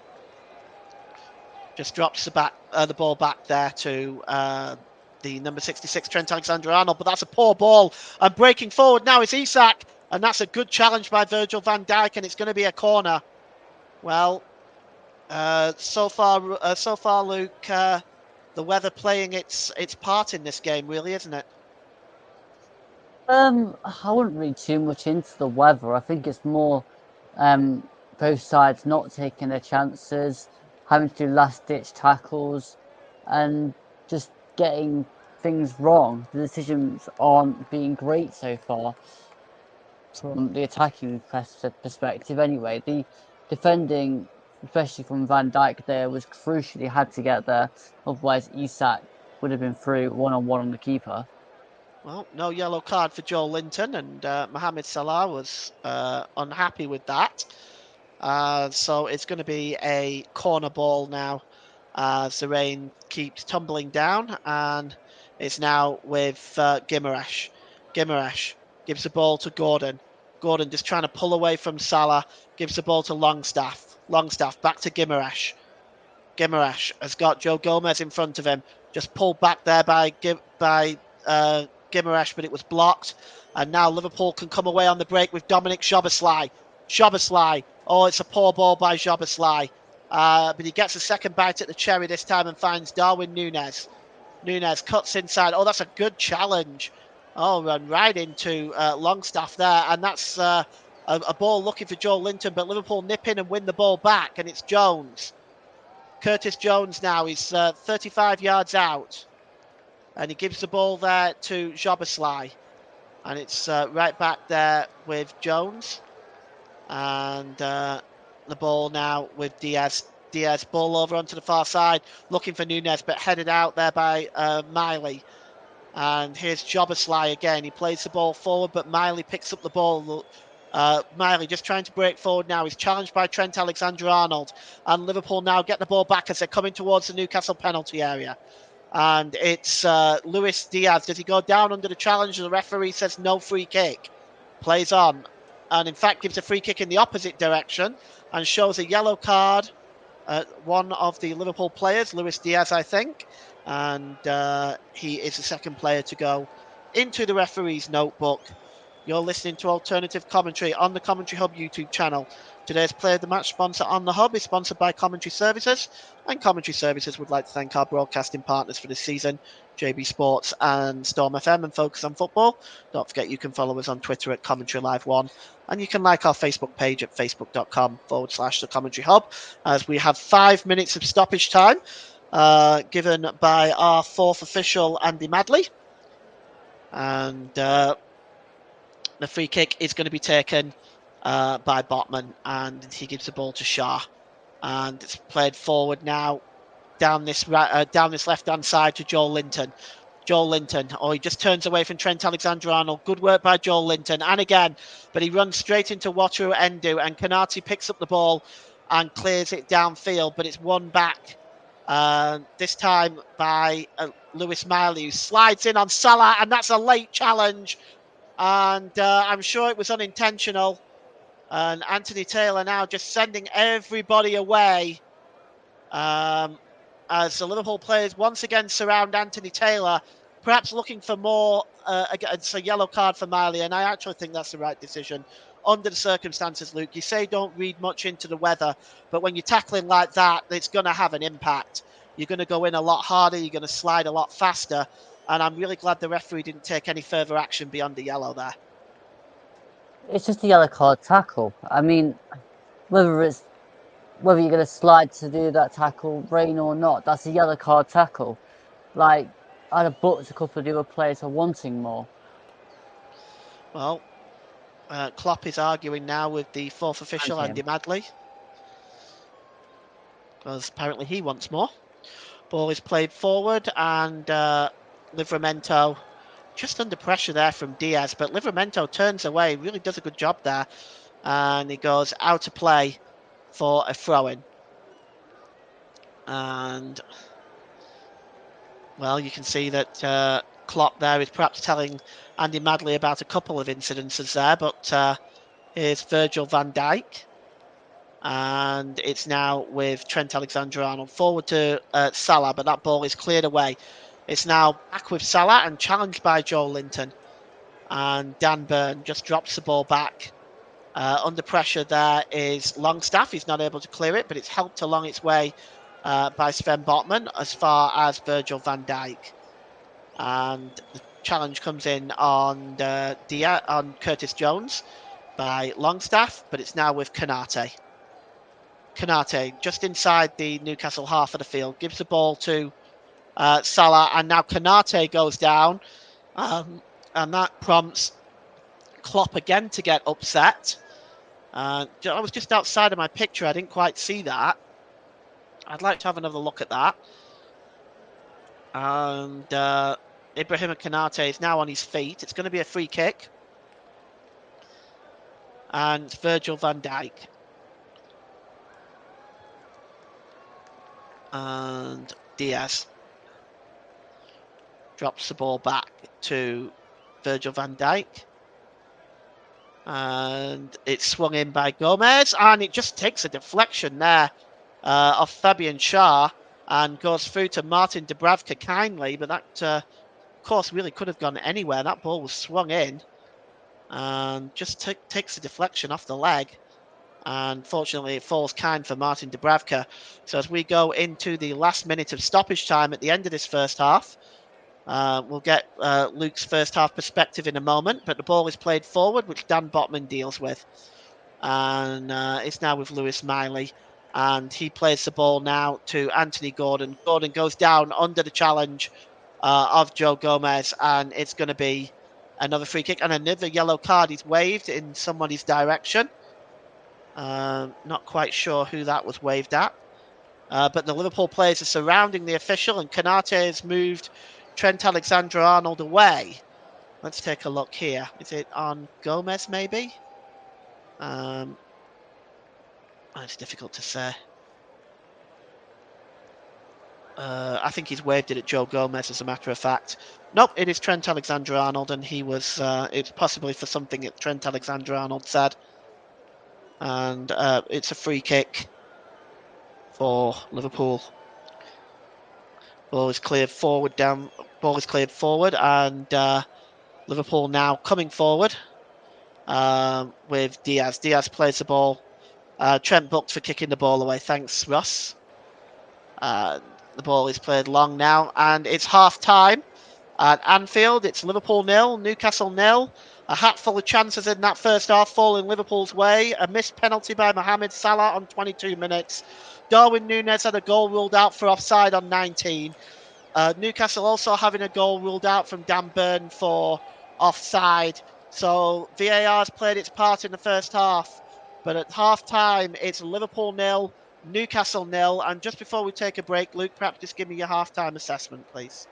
Speaker 1: just drops the ball back there to the number 66, Trent Alexander-Arnold, but that's a poor ball. And breaking forward now is Isak, and that's a good challenge by Virgil van Dijk, and it's going to be a corner. Well, so far, Luke, the weather playing its part in this game, really, isn't it?
Speaker 2: I wouldn't read too much into the weather. I think it's more both sides not taking their chances, having to do last-ditch tackles, and just getting things wrong. The decisions aren't being great so far from the attacking perspective anyway. The defending, especially from Van Dijk there, was crucial. He had to get there, otherwise Isak would have been through one-on-one on the keeper.
Speaker 1: Well, no yellow card for Joe Linton, and Mohamed Salah was unhappy with that. So it's going to be a corner ball now as the rain keeps tumbling down, and it's now with Guimaraes. Guimaraes gives the ball to Gordon. Gordon just trying to pull away from Salah, gives the ball to Longstaff. Longstaff back to Guimaraes. Guimaraes has got Joe Gomez in front of him, just pulled back there by Guimaraes, but it was blocked. And now Liverpool can come away on the break with Dominic Szoboszlai. Szoboszlai. Oh, it's a poor ball by Szoboszlai. But he gets a second bite at the cherry this time and finds Darwin Núñez. Núñez cuts inside. Oh, that's a good challenge. Oh, run right into Longstaff there. And that's a ball looking for Joe Linton, but Liverpool nip in and win the ball back. And it's Jones. Curtis Jones now. He's 35 yards out. And he gives the ball there to Szoboszlai. And it's right back there with Jones. And the ball now with Diaz. Diaz, ball over onto the far side, looking for Núñez, but headed out there by Miley. And here's Szoboszlai again. He plays the ball forward, but Miley picks up the ball. Miley just trying to break forward now. He's challenged by Trent Alexander-Arnold. And Liverpool now get the ball back as they're coming towards the Newcastle penalty area. And it's Luis Diaz. Does he go down under the challenge? The referee says no free kick. Plays on. And in fact gives a free kick in the opposite direction and shows a yellow card. One of the Liverpool players, Luis Diaz, I think. And he is the second player to go into the referee's notebook. You're listening to Alternative Commentary on the Commentary Hub YouTube channel. Today's Player of the Match sponsor on the Hub is sponsored by Commentary Services, and Commentary Services would like to thank our broadcasting partners for this season, JB Sports and Storm FM and Focus on Football. Don't forget you can follow us on Twitter at Commentary Live 1, and you can like our Facebook page at facebook.com/The Commentary Hub, as we have 5 minutes of stoppage time given by our fourth official, Andy Madley. And the free kick is going to be taken by Botman, and he gives the ball to Schär, and it's played forward now down this left-hand side to Joel Linton. Joel Linton, he just turns away from Trent Alexander-Arnold. Good work by Joel Linton, and again, but he runs straight into Wataru Endo, and Konate picks up the ball and clears it downfield, but it's won back this time by Lewis Miley, who slides in on Salah, and that's a late challenge. and I'm sure it was unintentional. And Anthony Taylor now just sending everybody away as the Liverpool players once again surround Anthony Taylor, perhaps looking for more. It's a yellow card for Miley, and I actually think that's the right decision under the circumstances, Luke. You say don't read much into the weather, but when you're tackling like that, it's going to have an impact. You're going to go in a lot harder, you're going to slide a lot faster, and I'm really glad the referee didn't take any further action beyond the yellow there.
Speaker 2: It's just a yellow card tackle. I mean, whether you're going to slide to do that tackle, rain or not, that's a yellow card tackle. Like, I'd have booked a couple of the other players for wanting more.
Speaker 1: Well, Klopp is arguing now with the fourth official, Andy Madley, because apparently he wants more. Ball is played forward, and Livramento just under pressure there from Diaz, but Livramento turns away, really does a good job there, and he goes out of play for a throw-in. And, well, you can see that Klopp there is perhaps telling Andy Madley about a couple of incidences there, but here's Virgil van Dijk. And it's now with Trent Alexander-Arnold forward to Salah, but that ball is cleared away. It's now back with Salah and challenged by Joe Linton. And Dan Burn just drops the ball back. Under pressure there is Longstaff. He's not able to clear it, but it's helped along its way by Sven Botman as far as Virgil van Dijk. And the challenge comes in on Curtis Jones by Longstaff, but it's now with Konate. Konate just inside the Newcastle half of the field, gives the ball to Salah, and now Konate goes down, and that prompts Klopp again to get upset. I was just outside of my picture, I didn't quite see that. I'd like to have another look at that. And Ibrahim Konate is now on his feet. It's going to be a free kick. And it's Virgil van Dijk. And Diaz drops the ball back to Virgil van Dijk. And it's swung in by Gomez, and it just takes a deflection there off Fabian Schär and goes through to Martin Dubravka kindly, but that, of course, really could have gone anywhere. That ball was swung in and just takes a deflection off the leg. And fortunately, it falls kind for Martin Dubravka. So as we go into the last minute of stoppage time at the end of this first half, we'll get Luke's first half perspective in a moment, but the ball is played forward, which Dan Botman deals with. And it's now with Lewis Miley. And he plays the ball now to Anthony Gordon. Gordon goes down under the challenge of Joe Gomez, and it's going to be another free kick. And another yellow card is waved in somebody's direction. Not quite sure who that was waved at. But the Liverpool players are surrounding the official, and Konate has moved Trent Alexander-Arnold away. Let's take a look here. Is it on Gomez, maybe? It's difficult to say. I think he's waved it at Joe Gomez, as a matter of fact. Nope, it is Trent Alexander-Arnold, and he was. It's possibly for something that Trent Alexander-Arnold said. And it's a free kick for Liverpool. Ball is cleared forward, and Liverpool now coming forward with Diaz. Diaz plays the ball. Trent booked for kicking the ball away. Thanks, Russ. The ball is played long now, and it's half time at Anfield. It's Liverpool 0, Newcastle 0. A hatful of chances in that first half falling Liverpool's way. A missed penalty by Mohamed Salah on 22 minutes. Darwin Núñez had a goal ruled out for offside on 19. Newcastle also having a goal ruled out from Dan Burn for offside. So VAR has played its part in the first half. But at half time, it's Liverpool 0, Newcastle 0. And just before we take a break, Luke, perhaps just give me your half-time assessment, please.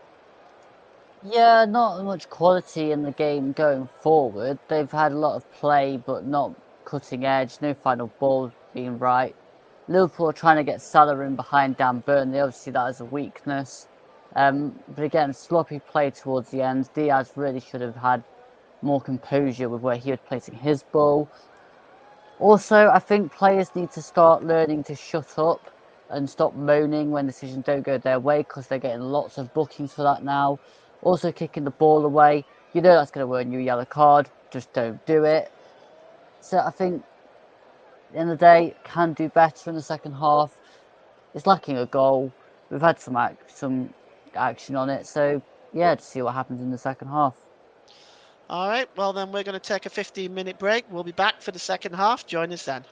Speaker 2: Yeah, not much quality in the game going forward. They've had a lot of play, but not cutting edge. No final ball being right. Liverpool are trying to get Salah in behind Dan Burn. They obviously see that as a weakness. But again, sloppy play towards the end. Diaz really should have had more composure with where he was placing his ball. Also, I think players need to start learning to shut up and stop moaning when decisions don't go their way because they're getting lots of bookings for that now. Also, kicking the ball away. You know that's going to earn you a yellow card. Just don't do it. So I think at the end of the day, can do better in the second half. It's lacking a goal. We've had some action on it. So yeah, to see what happens in the second half.
Speaker 1: All right, well, then we're going to take a 15-minute break. We'll be back for the second half. Join us then.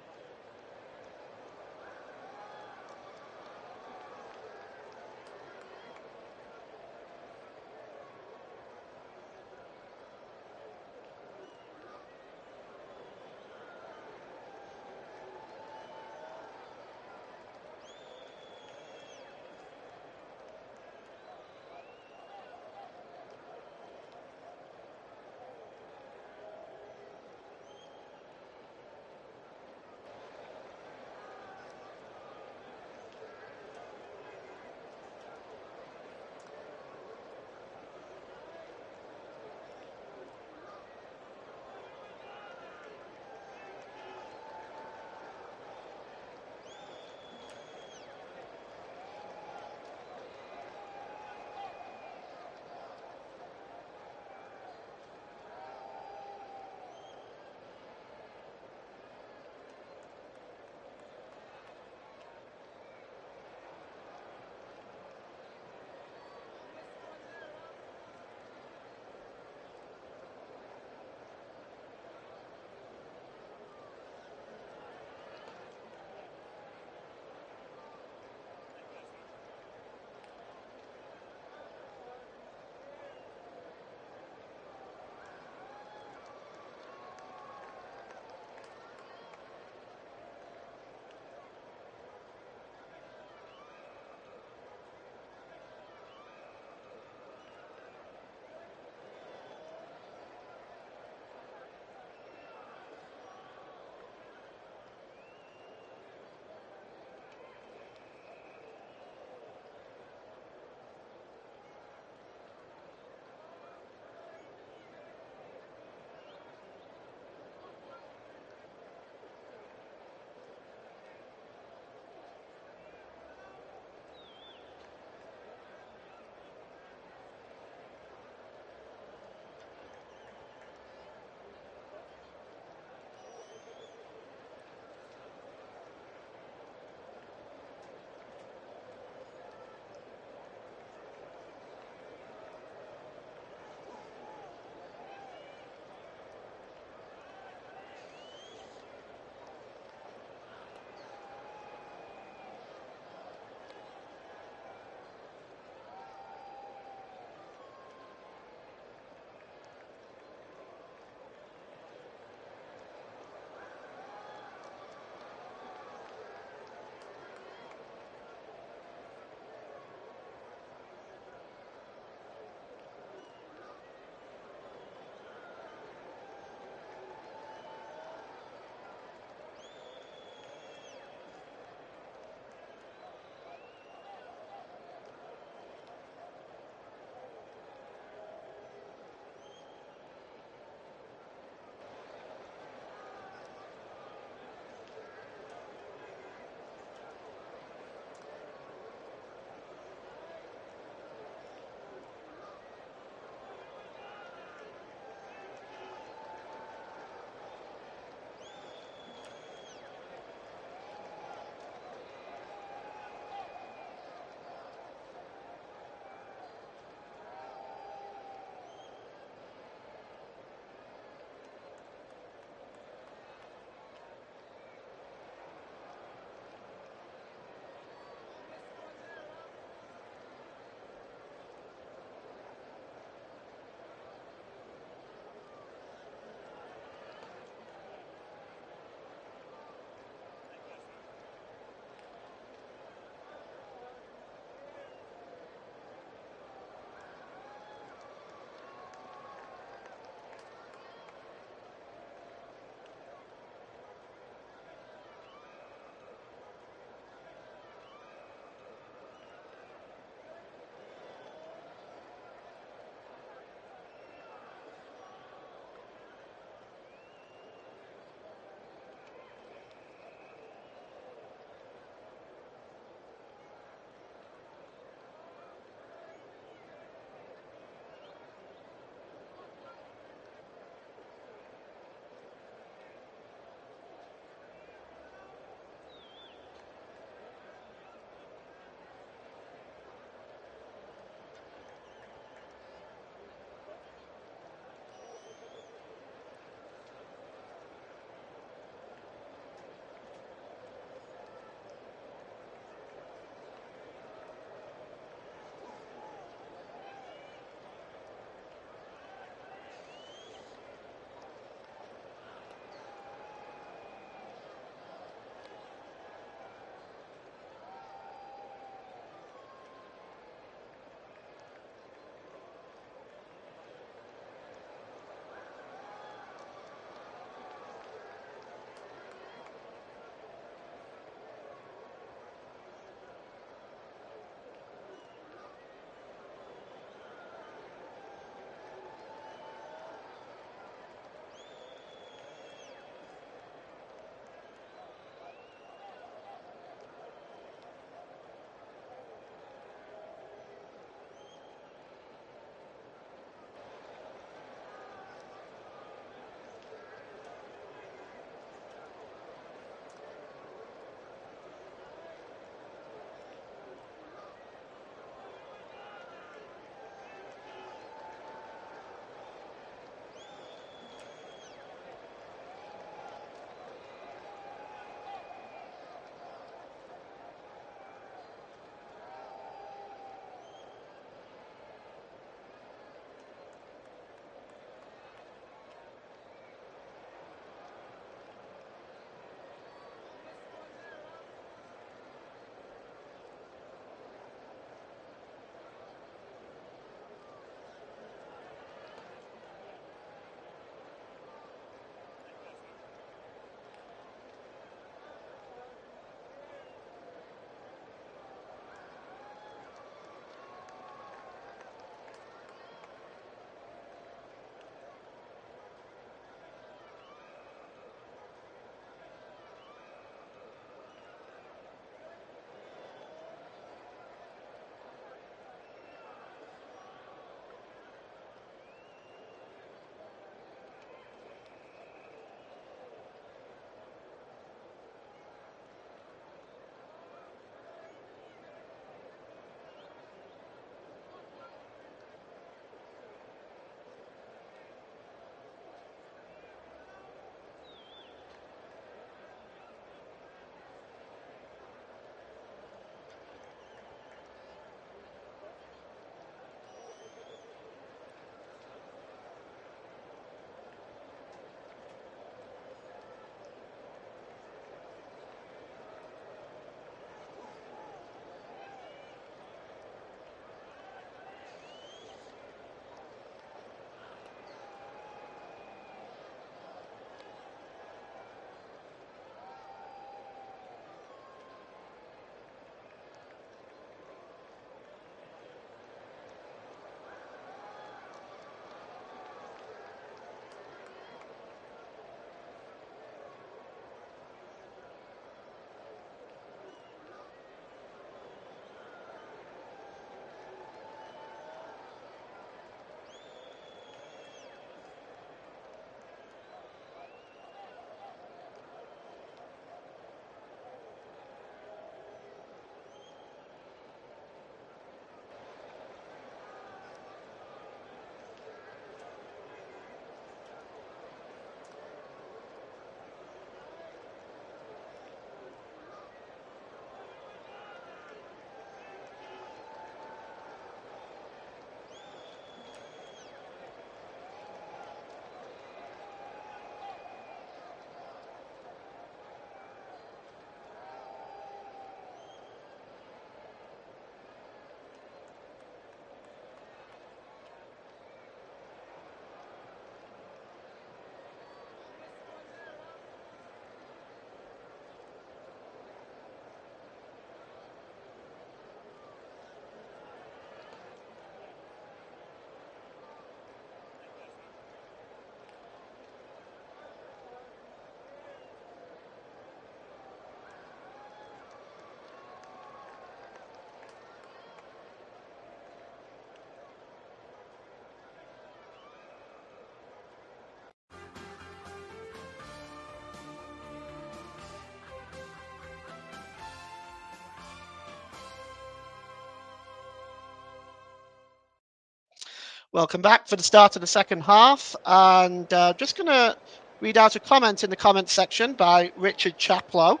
Speaker 1: Welcome back for the start of the second half. And just going to read out a comment in the comment section by Richard Chaplow.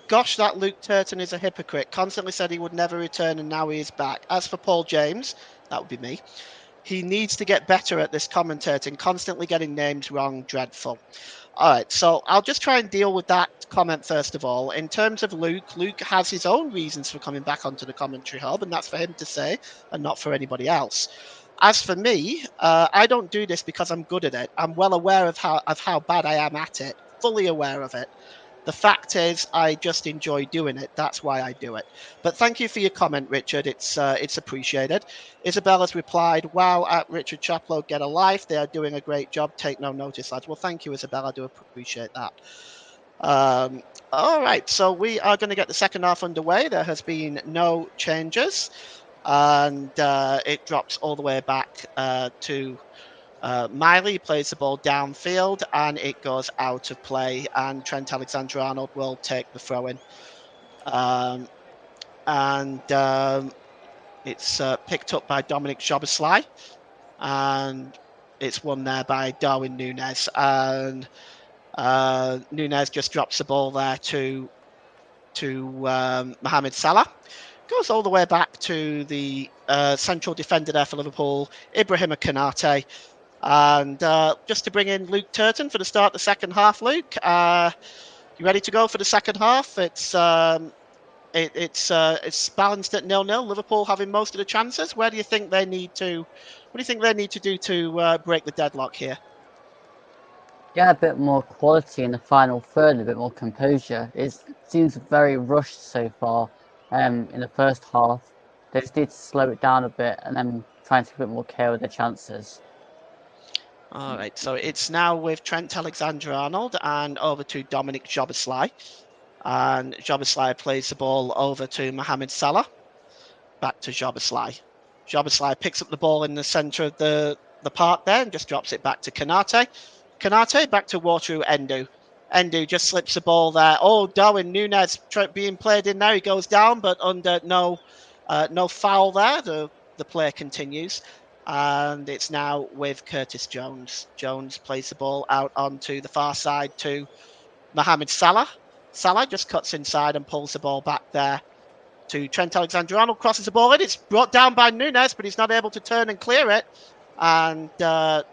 Speaker 1: Gosh, that Luke Turton is a hypocrite. Constantly said he would never return and now he is back. As for Paul James, that would be me. He needs to get better at this commentating, constantly getting names wrong. Dreadful. All right, so I'll just try and deal with that comment first of all. In terms of Luke, Luke has his own reasons for coming back onto the commentary hub, and that's for him to say and not for anybody else. As for me, I don't do this because I'm good at it. I'm well aware of how bad I am at it, fully aware of it. The fact is, I just enjoy doing it. That's why I do it. But thank you for your comment, Richard. It's appreciated. Isabella's replied, "Wow, at Richard Chaplow, get a life. They are doing a great job. Take no notice, lads." Well, thank you, Isabella. I do appreciate that. All right, so we are going to get the second half underway. There has been no changes, and it drops all the way back to Miley. Plays the ball downfield and it goes out of play, and Trent Alexander-Arnold will take the throw in. It's picked up by Dominic Szoboszlai, and it's won there by Darwin Núñez. And Núñez just drops the ball there to Mohamed Salah. Goes all the way back to the central defender there for Liverpool, Ibrahima Konate. And just to bring in Luke Turton for the start of the second half. Luke, you ready to go for the second half? It's balanced at 0-0. Liverpool having most of the chances. What do you think they need to do to break the deadlock here?
Speaker 2: Get a bit more quality in the final third, a bit more composure. It seems very rushed so far. In the first half, they just need to slow it down a bit and then try and take a bit more care of their chances.
Speaker 1: All right, so it's now with Trent Alexander-Arnold and over to Dominic Szoboszlai. And Szoboszlai plays the ball over to Mohamed Salah. Back to Szoboszlai. Szoboszlai picks up the ball in the centre of the park there and just drops it back to Konate. Konate back to Wataru Endo. Endo just slips the ball there. Oh, Darwin Núñez being played in there. He goes down, but under no foul there. The play continues. And it's now with Curtis Jones. Jones plays the ball out onto the far side to Mohamed Salah. Salah just cuts inside and pulls the ball back there to Trent Alexander-Arnold. Crosses the ball in. It's brought down by Núñez, but he's not able to turn and clear it. And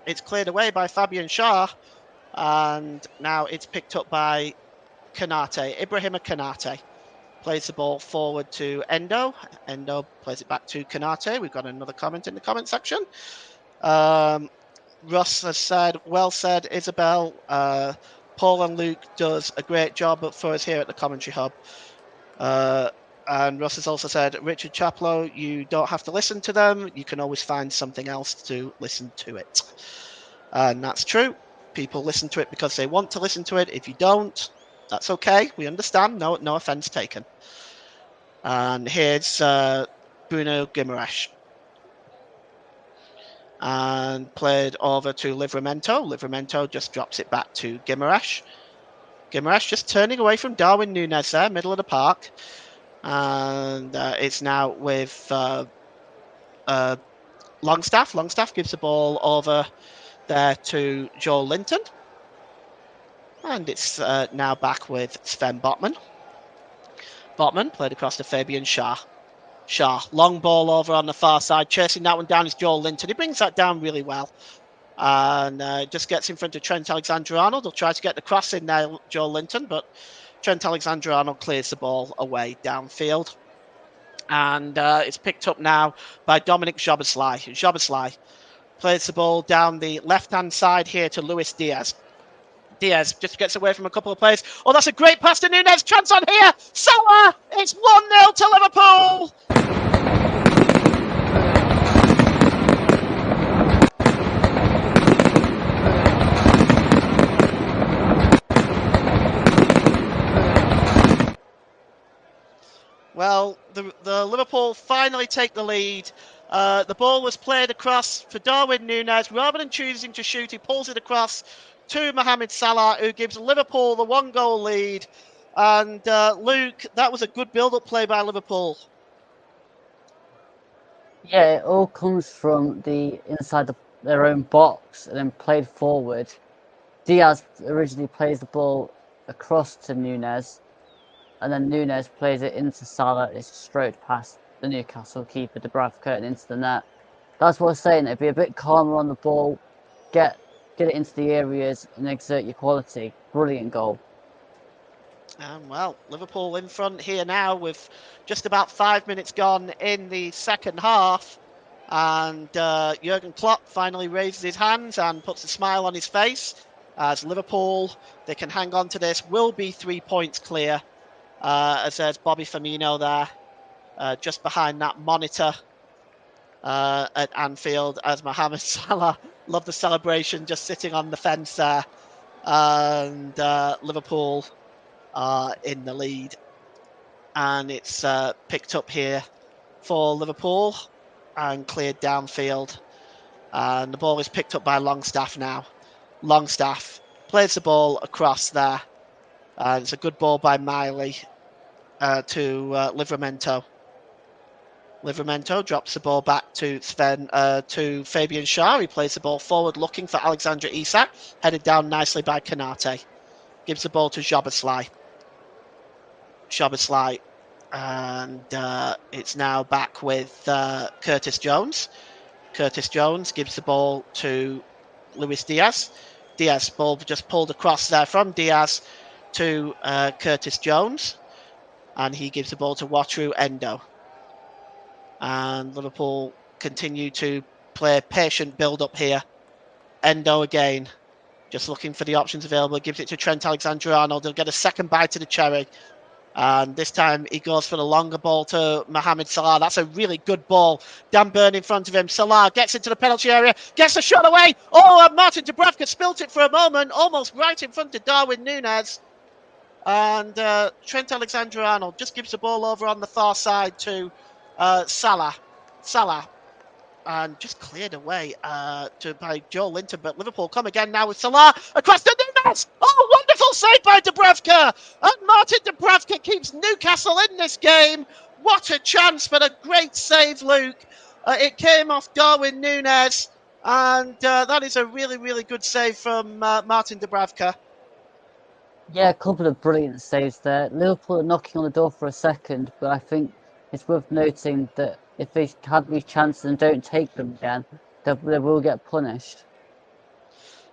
Speaker 1: it's cleared away by Fabian Schär. And now it's picked up by Konate. Ibrahima Konate plays the ball forward to Endo. Endo plays it back to Konate. We've got another comment in the comment section. Russ has said, well said, Isabel. Paul and Luke does a great job for us here at the commentary hub. And Russ has also said, Richard Chaplow, you don't have to listen to them. You can always find something else to listen to it. And that's true. People listen to it because they want to listen to it. If you don't, that's okay. We understand. No offense taken. And here's Bruno Guimaraes. And played over to Livramento. Livramento just drops it back to Guimaraes. Guimaraes just turning away from Darwin Núñez there, middle of the park. And it's now with Longstaff. Longstaff gives the ball over there to Joel Linton. And it's now back with Sven Botman. Botman played across to Fabian Schär. Schär, long ball over on the far side. Chasing that one down is Joel Linton. He brings that down really well. And just gets in front of Trent Alexander-Arnold. He'll try to get the cross in there, Joel Linton, but Trent Alexander-Arnold clears the ball away downfield. And it's picked up now by Dominic Szoboszlai. Szoboszlai plays the ball down the left-hand side here to Luis Diaz. Diaz just gets away from a couple of players. Oh, that's a great pass to Núñez. Chance on here. Salah! It's 1-0 to Liverpool! Well, the Liverpool finally take the lead. The ball was played across for Darwin Núñez. Rather than choosing to shoot, he pulls it across to Mohamed Salah, who gives Liverpool the 1-goal lead. And Luke, that was a good build-up play by Liverpool.
Speaker 2: Yeah, it all comes from the inside their own box and then played forward. Diaz originally plays the ball across to Nunes, and then Nunes plays it into Salah. It's straight past the Newcastle keeper, Dubravka, and into the net. That's what I was saying. It'd be a bit calmer on the ball, get it into the areas, and exert your quality. Brilliant goal.
Speaker 1: Well, Liverpool in front here now with just about 5 minutes gone in the second half. And Jurgen Klopp finally raises his hands and puts a smile on his face as Liverpool, they can hang on to this, will be 3 points clear. As there's Bobby Firmino there, just behind that monitor at Anfield, as Mohamed Salah, love the celebration, just sitting on the fence there. And Liverpool are in the lead. And it's picked up here for Liverpool and cleared downfield. And the ball is picked up by Longstaff now. Longstaff plays the ball across there. And it's a good ball by Miley to Livramento. Livramento drops the ball back to to Fabian Schär. He plays the ball forward looking for Alexander Isak. Headed down nicely by Konate. Gives the ball to Szoboszlai. And it's now back with Curtis Jones. Curtis Jones gives the ball to Luis Diaz. Diaz, ball just pulled across there from Diaz to Curtis Jones. And he gives the ball to Wataru Endo. And Liverpool continue to play patient build-up here. Endo again, just looking for the options available. Gives it to Trent Alexander-Arnold. He'll get a second bite to the cherry. And this time he goes for the longer ball to Mohamed Salah. That's a really good ball. Dan Burn in front of him. Salah gets into the penalty area, gets the shot away. Oh, and Martin Dubravka spilt it for a moment, almost right in front of Darwin Núñez. And Trent Alexander-Arnold just gives the ball over on the far side to Salah. And just cleared away by Joe Linton. But Liverpool come again now with Salah across to Núñez. Oh, wonderful save by Dubravka. And Martin Dubravka keeps Newcastle in this game. What a chance, but a great save, Luke. It came off Darwin Núñez. And that is a really, really good save from Martin Dubravka.
Speaker 2: Yeah, a couple of brilliant saves there. Liverpool are knocking on the door for a second, but I think it's worth noting that if they have these chances and don't take them again, they will get punished.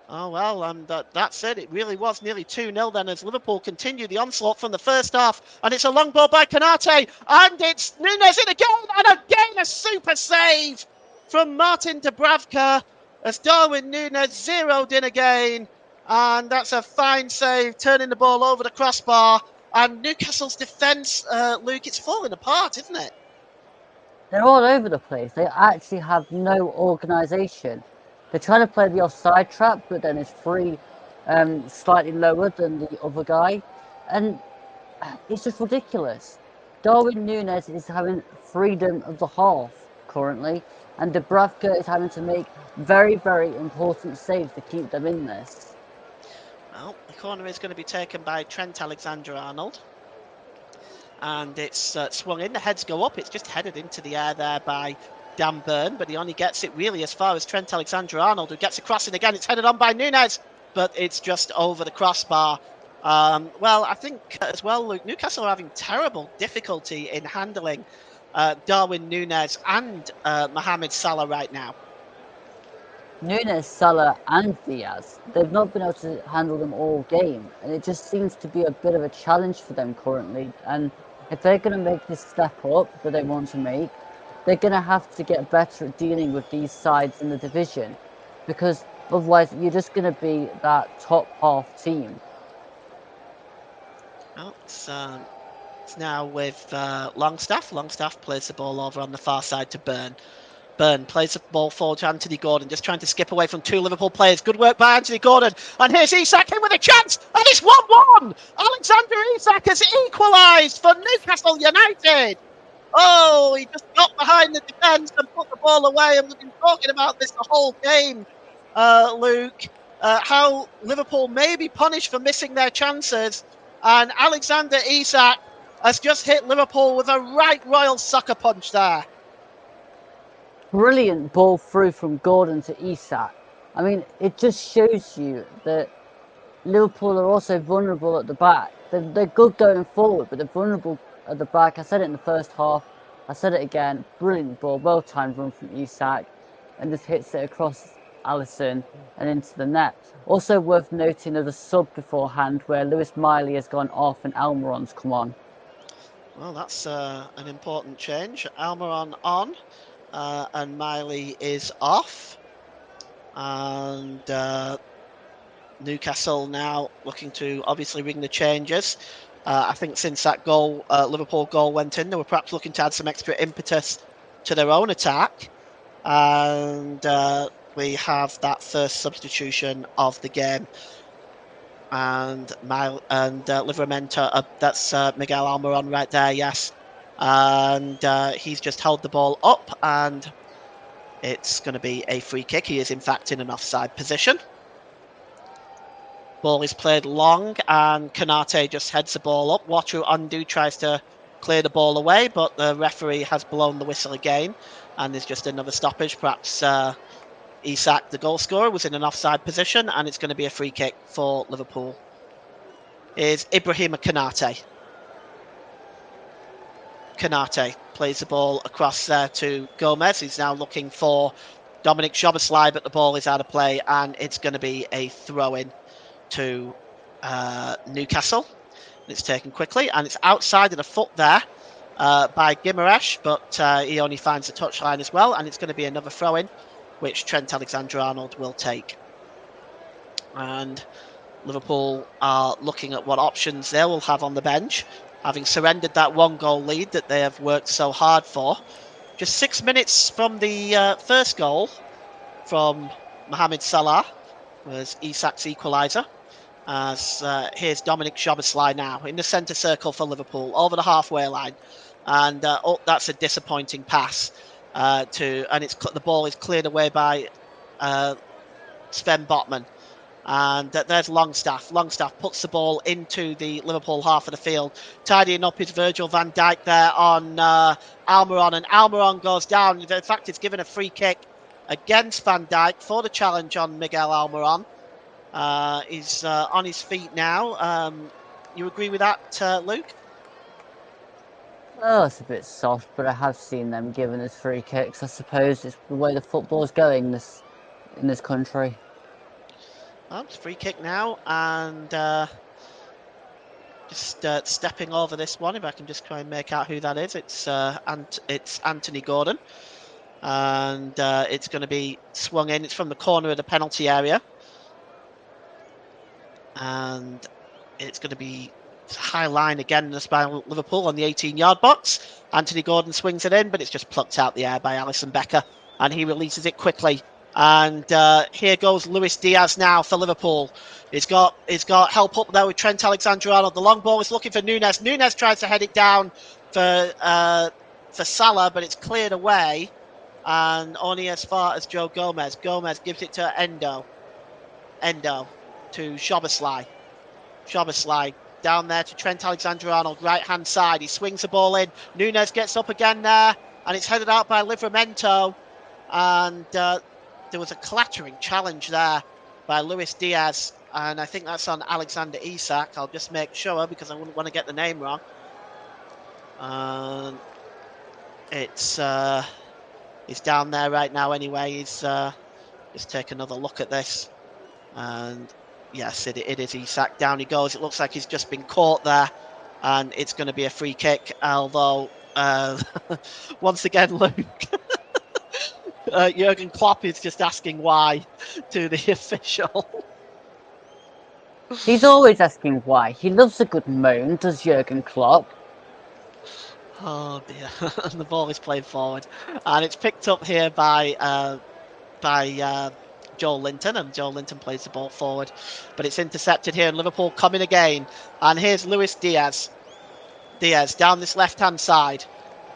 Speaker 1: Oh, well, and that's it. It really was nearly 2-0 then as Liverpool continue the onslaught from the first half. And it's a long ball by Konate. And it's Núñez in again. And again a super save from Martin Dubravka as Darwin Núñez zeroed in again. And that's a fine save, turning the ball over the crossbar. And Newcastle's defence, Luke, it's falling apart, isn't it?
Speaker 2: They're all over the place. They actually have no organisation. They're trying to play the offside trap, but then it's free, slightly lower than the other guy. And it's just ridiculous. Darwin Núñez is having freedom of the half currently, and Dubravka is having to make very, very important saves to keep them in this.
Speaker 1: Well, the corner is going to be taken by Trent Alexander-Arnold. And it's swung in. The heads go up. It's just headed into the air there by Dan Burn, but he only gets it really as far as Trent Alexander-Arnold, who gets across it again. It's headed on by Núñez, but it's just over the crossbar. Well, I think as well, Luke, Newcastle are having terrible difficulty in handling Darwin Núñez and Mohamed Salah right now.
Speaker 2: Núñez, Salah and Diaz, they've not been able to handle them all game, and it just seems to be a bit of a challenge for them currently. And if they're going to make this step up that they want to make, they're going to have to get better at dealing with these sides in the division, because otherwise you're just going to be that top half team.
Speaker 1: Well, it's now with Longstaff. Longstaff plays the ball over on the far side to Burn. Burn plays the ball forward to Anthony Gordon, just trying to skip away from two Liverpool players. Good work by Anthony Gordon. And here's Isak in with a chance. And it's 1-1. Alexander Isak has equalised for Newcastle United. Oh, he just got behind the defence and put the ball away. And we've been talking about this the whole game, Luke. How Liverpool may be punished for missing their chances. And Alexander Isak has just hit Liverpool with a right royal sucker punch there.
Speaker 2: brilliant ball through from Gordon to Isak. I mean, it just shows you that Liverpool are also vulnerable at the back. They're good going forward, but they're vulnerable at the back. I said it in the first half. I said it again. Brilliant ball, well timed run from Isak, and just hits it across Alisson and into the net. Also worth noting as a sub beforehand where Lewis Miley has gone off and Almiron's come on.
Speaker 1: Well, that's an important change. Almiron on, and Miley is off. And Newcastle now looking to obviously ring the changes. I think since that goal, Liverpool goal went in, they were perhaps looking to add some extra impetus to their own attack. And we have that first substitution of the game. And Livramento, that's Miguel Almiron right there, yes. And he's just held the ball up, and it's going to be a free kick. He is, in fact, in an offside position. Ball is played long, and Konate just heads the ball up. Wataru Endo tries to clear the ball away, but the referee has blown the whistle again, and there's just another stoppage. Perhaps Isak, the goal scorer, was in an offside position, and it's going to be a free kick for Liverpool. Is Ibrahima Konate. Konate plays the ball across there to Gomez. He's now looking for Dominic Szoboszlai, but the ball is out of play, and it's going to be a throw-in to Newcastle. It's taken quickly, and it's outside of the foot there by Guimaraes, but he only finds the touchline as well, and it's going to be another throw-in, which Trent Alexander-Arnold will take. And Liverpool are looking at what options they will have on the bench, having surrendered that 1-goal lead that they have worked so hard for. Just 6 minutes from the first goal from Mohamed Salah was Isak's equaliser. As here's Dominic Szoboszlai now in the centre circle for Liverpool, over the halfway line, and that's a disappointing pass and the ball is cleared away by Sven Botman, and there's Longstaff. Longstaff puts the ball into the Liverpool half of the field, tidying up his Virgil van Dijk there on Almiron, and Almiron goes down. In fact, it's given a free kick against Van Dijk for the challenge on Miguel Almiron. He's on his feet now. You agree with that, Luke?
Speaker 2: Oh, it's a bit soft, but I have seen them given as free kicks. I suppose it's the way the football's going in this country.
Speaker 1: Well, it's free kick now, and just stepping over this one. If I can just try and make out who that is, it's Anthony Gordon, and it's going to be swung in. It's from the corner of the penalty area. And it's going to be high line again by Liverpool on the 18-yard box. Anthony Gordon swings it in, but it's just plucked out the air by Alisson Becker, and he releases it quickly. And here goes Luis Diaz now for Liverpool. He's got help up there with Trent Alexander-Arnold. The long ball is looking for Nunes. Nunes tries to head it down for Salah, but it's cleared away, and only as far as Joe Gomez. Gomez gives it to Endo to Szoboszlai. Szoboszlai down there to Trent Alexander-Arnold, right-hand side. He swings the ball in. Nunes gets up again there, and it's headed out by Livramento. And there was a clattering challenge there by Luis Diaz, and I think that's on Alexander Isak. I'll just make sure because I wouldn't want to get the name wrong. It's down there right now anyway. He's just take another look at this. And yes, it is Isak. Down he goes. It looks like he's just been caught there, and it's going to be a free kick. Although, once again, Luke, Jurgen Klopp is just asking why to the official.
Speaker 2: He's always asking why. He loves a good moan, does Jurgen Klopp?
Speaker 1: Oh dear! And the ball is played forward, and it's picked up here by Joel Linton, and Joel Linton plays the ball forward, but it's intercepted here, and Liverpool coming again. And here's Luis Diaz. Diaz down this left-hand side,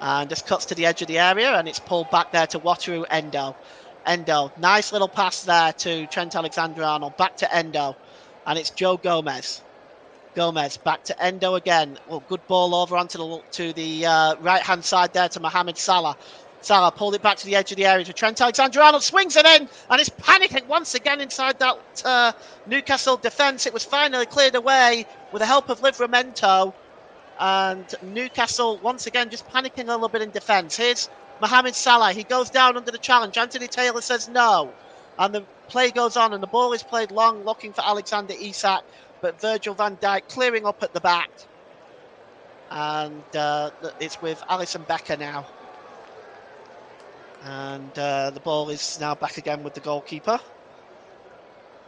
Speaker 1: and just cuts to the edge of the area, and it's pulled back there to Wataru Endo. Endo, nice little pass there to Trent Alexander-Arnold, back to Endo, and it's Joe Gomez. Gomez back to Endo again. Well, good ball over onto the right-hand side there to Mohamed Salah. Salah pulled it back to the edge of the area to Trent Alexander-Arnold, swings it in, and it's panicking once again inside that Newcastle defence. It was finally cleared away with the help of Livramento, and Newcastle once again just panicking a little bit in defence. Here's Mohamed Salah. He goes down under the challenge. Anthony Taylor says no, and the play goes on, and the ball is played long, looking for Alexander Isak, but Virgil van Dijk clearing up at the back, and it's with Alisson Becker now. And the ball is now back again with the goalkeeper.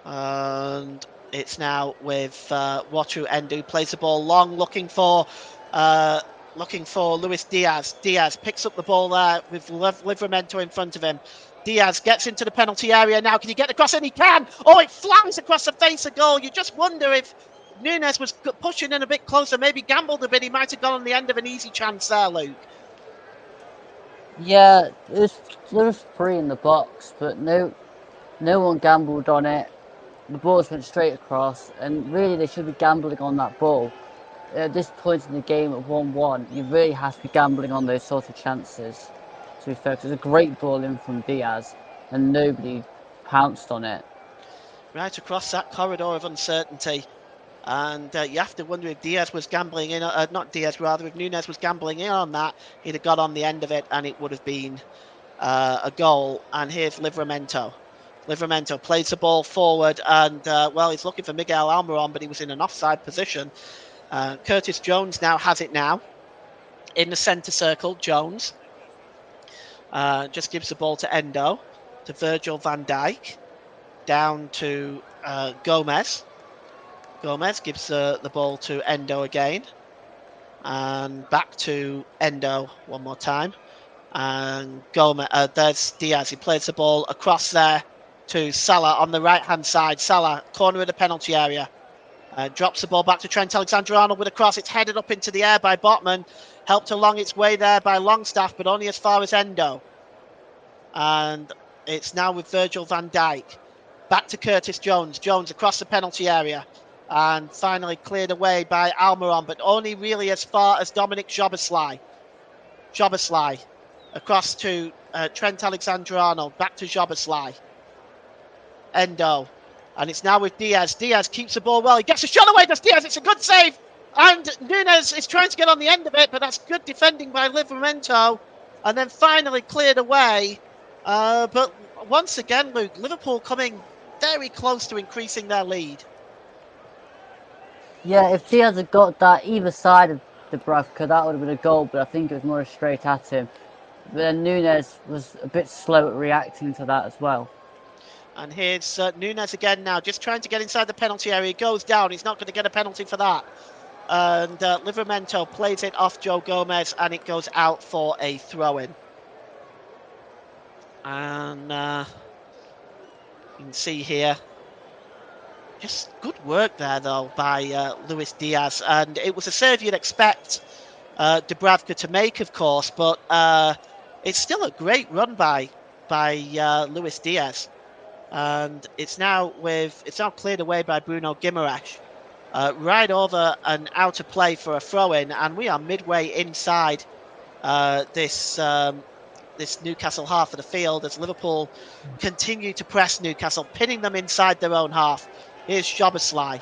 Speaker 1: And it's now with Watu Endu, plays the ball long, looking for Luis Diaz. Diaz picks up the ball there with Livramento in front of him. Diaz gets into the penalty area now. Can he get across? And he can. Oh, it flies across the face of goal. You just wonder if Nunes was pushing in a bit closer, maybe gambled a bit. He might have gone on the end of an easy chance there, Luke.
Speaker 2: Yeah, there was 3 in the box, but no one gambled on it. The balls went straight across, and really they should be gambling on that ball. At this point in the game at 1-1, you really have to be gambling on those sort of chances. To be fair, 'cause it's a great ball in from Diaz, and nobody pounced on it.
Speaker 1: Right across that corridor of uncertainty. And you have to wonder if Diaz was gambling in, not Diaz, rather, if Nunes was gambling in on that, he'd have got on the end of it and it would have been a goal. And here's Livramento. Livramento plays the ball forward and, well, he's looking for Miguel Almiron, but he was in an offside position. Curtis Jones now has it now. In the centre circle, Jones just gives the ball to Endo, to Virgil van Dijk, down to Gomez. Gomez gives the ball to Endo again, and back to Endo one more time, and Gomez. There's Diaz. He plays the ball across there to Salah on the right-hand side. Salah, corner of the penalty area, drops the ball back to Trent Alexander-Arnold with a cross. It's headed up into the air by Botman, helped along its way there by Longstaff, but only as far as Endo. And it's now with Virgil van Dijk. Back to Curtis Jones. Jones across the penalty area. And finally cleared away by Almiron, but only really as far as Dominic Szoboszlai. Szoboszlai across to Trent Alexander-Arnold, back to Szoboszlai. Endo, and it's now with Diaz. Diaz keeps the ball well. He gets a shot away, does Diaz? It's a good save. And Nunes is trying to get on the end of it, but that's good defending by Livramento. And then finally cleared away. But once again, Luke, Liverpool coming very close to increasing their lead.
Speaker 2: Yeah, if Diaz had got that either side of Dubravka, that would have been a goal, but I think it was more straight at him. But then Nunes was a bit slow at reacting to that as well.
Speaker 1: And here's Nunes again now, just trying to get inside the penalty area. He goes down. He's not going to get a penalty for that. And Livramento plays it off Joe Gomez, and it goes out for a throw-in. And you can see here, just good work there, though, by Luis Diaz. And it was a save you'd expect Dubravka to make, of course, but it's still a great run by Luis Diaz. And it's now cleared away by Bruno Guimaraes. Right over and out of play for a throw-in, and we are midway inside this Newcastle half of the field as Liverpool continue to press Newcastle, pinning them inside their own half. Here's Szoboszlai.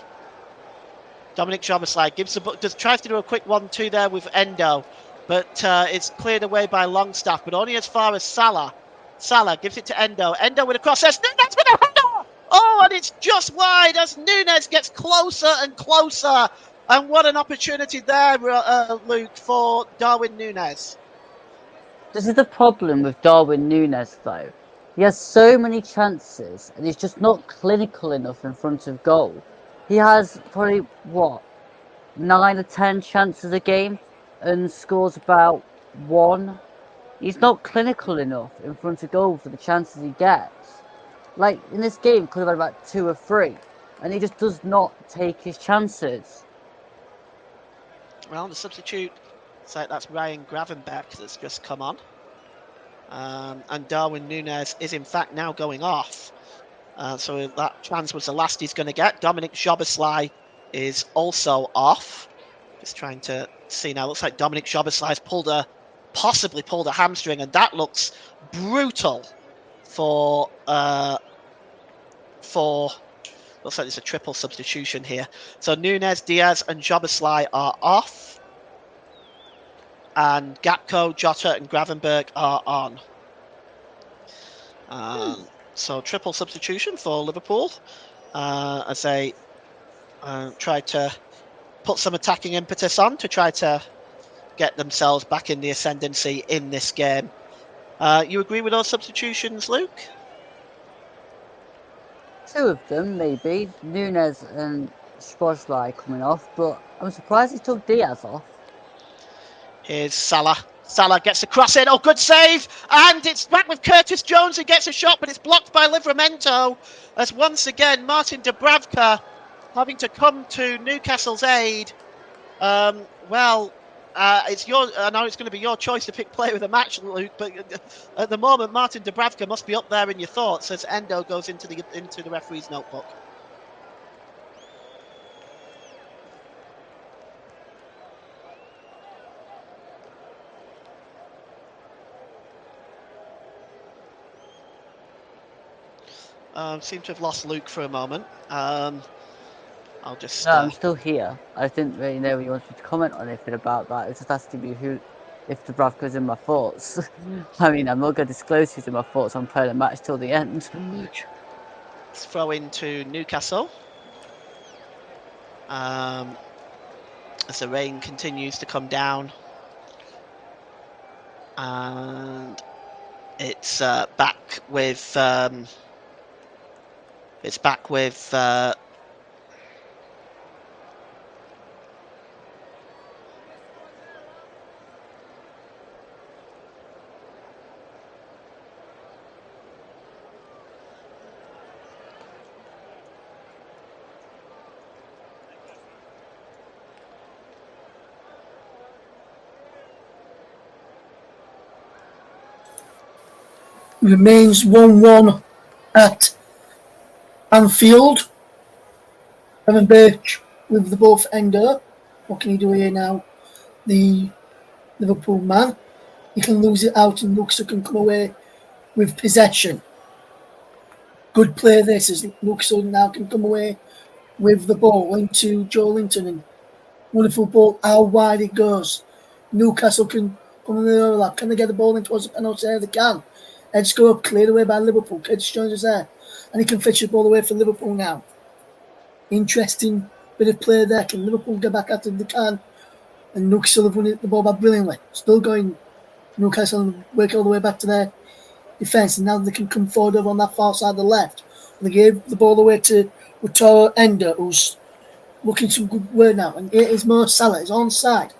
Speaker 1: Dominic Szoboszlai tries to do a quick 1-2 there with Endo, but it's cleared away by Longstaff, but only as far as Salah. Salah gives it to Endo. Endo with a cross. There's Nunes with a header! Oh, and it's just wide as Nunes gets closer and closer. And what an opportunity there, Luke, for Darwin Nunes.
Speaker 2: This is the problem with Darwin Nunes, though. He has so many chances, and he's just not clinical enough in front of goal. He has probably, 9 or 10 chances a game, and scores about 1. He's not clinical enough in front of goal for the chances he gets. Like, in this game, could have had about 2 or 3, and he just does not take his chances.
Speaker 1: Well, the substitute, it's like that's Ryan Gravenberch that's just come on. And Darwin Nunes is, in fact, now going off. So that chance was the last he's going to get. Dominic Szoboszlai is also off. Just trying to see now. Looks like Dominic Szoboszlai's pulled a possibly pulled a hamstring, and that looks brutal for looks like there's a triple substitution here. So Nunes, Diaz, and Joboslai are off, and Gakpo, Jota, and Gravenberch are on. So triple substitution for Liverpool as they try to put some attacking impetus on to try to get themselves back in the ascendancy in this game. You agree with those substitutions, Luke?
Speaker 2: 2 of them, maybe. Nunes and Szoboszlai coming off, but I'm surprised he took Diaz off.
Speaker 1: Here's Salah. Salah gets a cross in. Oh, good save. And it's back with Curtis Jones, who gets a shot, but it's blocked by Livramento. As once again, Martin Dubravka having to come to Newcastle's aid. It's your. I know it's going to be your choice to pick player of the match, Luke. But at the moment, Martin Dubravka must be up there in your thoughts as Endo goes into the referee's notebook. Seem to have lost Luke for a moment. I'll just.
Speaker 2: No, I'm still here. I didn't really know if you wanted to comment on anything about that. It's just asking me if Dubravka's in my thoughts. I mean, I'm not going to disclose who's in my thoughts. I'm playing the match till the end.
Speaker 1: Let's throw into Newcastle. As the rain continues to come down, and it's back with. It's back with.
Speaker 3: Remains 1-1 at Anfield. Gravenberch with the ball for Ender. What can he do here now? The Liverpool man. He can lose it out and Newcastle can come away with possession. Good play this as Newcastle now can come away with the ball into Joelinton, and wonderful ball how wide it goes. Newcastle can come in the overlap. Can they get the ball in towards the penalty area? They can. Heads go up, cleared away by Liverpool. Curtis Jones is there, and he can fetch the ball away for Liverpool now. Interesting bit of play there. Can Liverpool get back after they can? And Newcastle have won the ball back brilliantly. Still going. Newcastle work all the way back to their defence, and now they can come forward over on that far side of the left. They gave the ball away to Wataru Ender, who's looking some good work now. And it is Mo Salah. He's onside.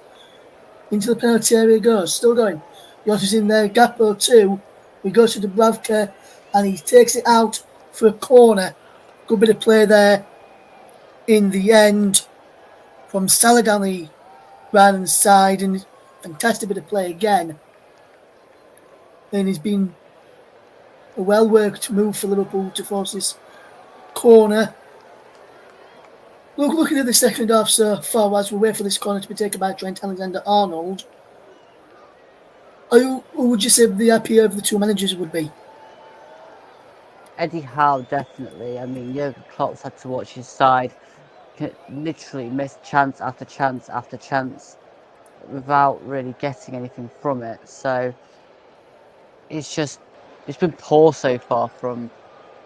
Speaker 3: Into the penalty area goes. Still going. Yotta's in there. Gakpo too. We go to Dubravka, and he takes it out for a corner. Good bit of play there in the end from Salah down the right-hand side, and fantastic bit of play again. And it's been a well-worked move for Liverpool to force this corner. Looking at the second half so far, as we wait for this corner to be taken by Trent Alexander-Arnold, who would you say the happier of the two managers would be?
Speaker 2: Eddie Howe, definitely. I mean, Jurgen Klopp's had to watch his side literally miss chance after chance after chance without really getting anything from it. So it's been poor so far from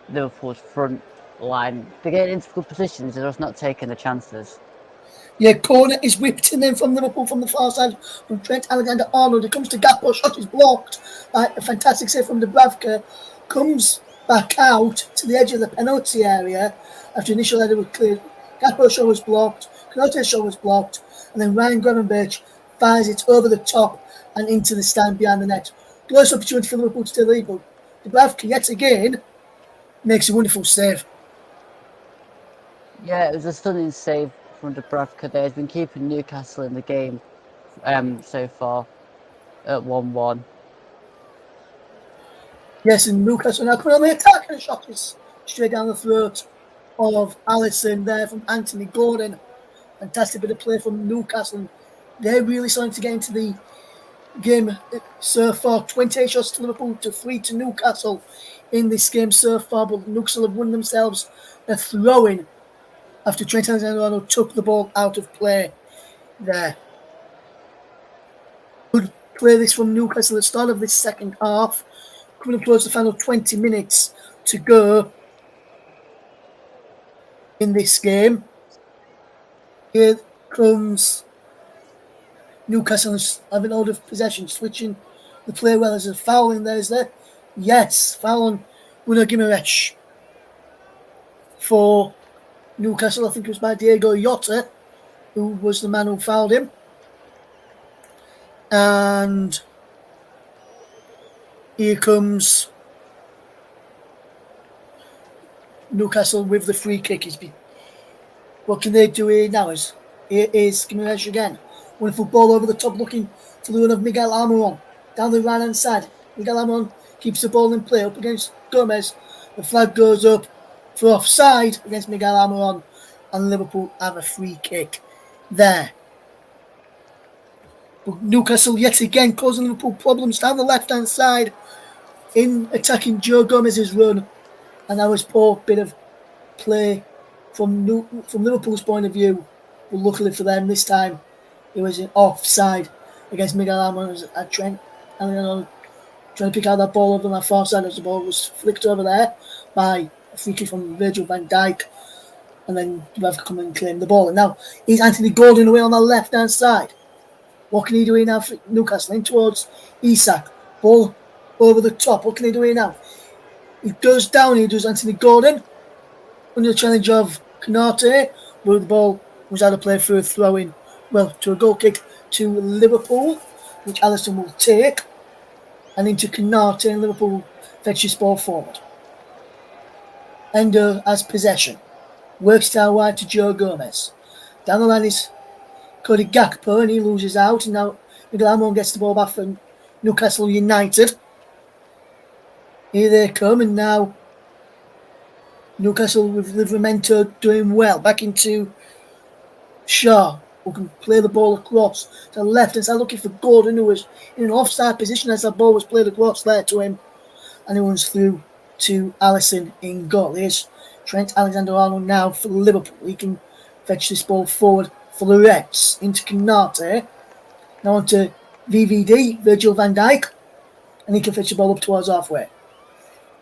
Speaker 2: Liverpool's front line. They're getting into good positions, they're just not taking the chances.
Speaker 3: Yeah, corner is whipped in then from Liverpool from the far side from Trent Alexander-Arnold. It comes to Gakpo, shot is blocked. A fantastic save from Dubravka. Comes back out to the edge of the penalty area after initial header was cleared. Gakpo's shot was blocked. Canote's shot was blocked. And then Ryan Gravenberch fires it over the top and into the stand behind the net. Close opportunity for Liverpool to take the lead, but Dubravka yet again makes a wonderful save.
Speaker 2: Yeah, it was a stunning save from Dubravka there. He's been keeping Newcastle in the game so far at 1-1.
Speaker 3: Yes, and Newcastle now coming on the attack, and the shot is straight down the throat of Alisson there from Anthony Gordon. Fantastic bit of play from Newcastle. They're really starting to get into the game so far. 28 shots to Liverpool to 3 to Newcastle in this game so far. But Newcastle have won themselves a throw-in after Trent Alexander-Arnold took the ball out of play there. Good play this from Newcastle at the start of this second half. Coming up towards the final 20 minutes to go in this game. Here comes Newcastle having hold of possession, switching the play well. There's a foul in there, is there? Yes, foul on Bruno Guimaraes for Newcastle. I think it was by Diego Jota, who was the man who fouled him. And here comes Newcastle with the free kick. What can they do here now? Here is Guimaraes again. Wonderful ball over the top, looking for the run of Miguel Almiron. Down the right hand side. Miguel Almiron keeps the ball in play up against Gomez. The flag goes up for offside against Miguel Almiron, and Liverpool have a free kick there. But Newcastle yet again causing Liverpool problems down the left hand side in attacking Joe Gomez's run, and that was poor bit of play from Liverpool's point of view. But luckily for them, this time it was an offside against Miguel Almiron at Trent. And trying to pick out that ball over on that far side as the ball was flicked over there by a free kick from Virgil van Dijk, and then Dubravka come and claim the ball. And now he's Anthony Gordon away on the left hand side. What can he do here now for Newcastle? In towards Isak. Ball over the top. What can he do here now? He goes down. He does Anthony Gordon under the challenge of Konate, where the ball was out of play for a throw-in. Well, to a goal kick to Liverpool, which Alisson will take. And into Konate, and Liverpool fetch this ball forward. Endo has possession. Works it out wide to Joe Gomez. Down the line is Cody Gakpo, and he loses out. And now Miguel Almiron gets the ball back from Newcastle United. Here they come, and now Newcastle with Livramento doing well. Back into Shaw, who can play the ball across to the left and side, looking for Gordon, who was in an offside position as that ball was played across there to him. And he runs through to Alisson in goal. Here's Trent Alexander-Arnold now for Liverpool. He can fetch this ball forward for the Reds into Konate. Now on to VVD, Virgil van Dijk. And he can fetch the ball up towards halfway.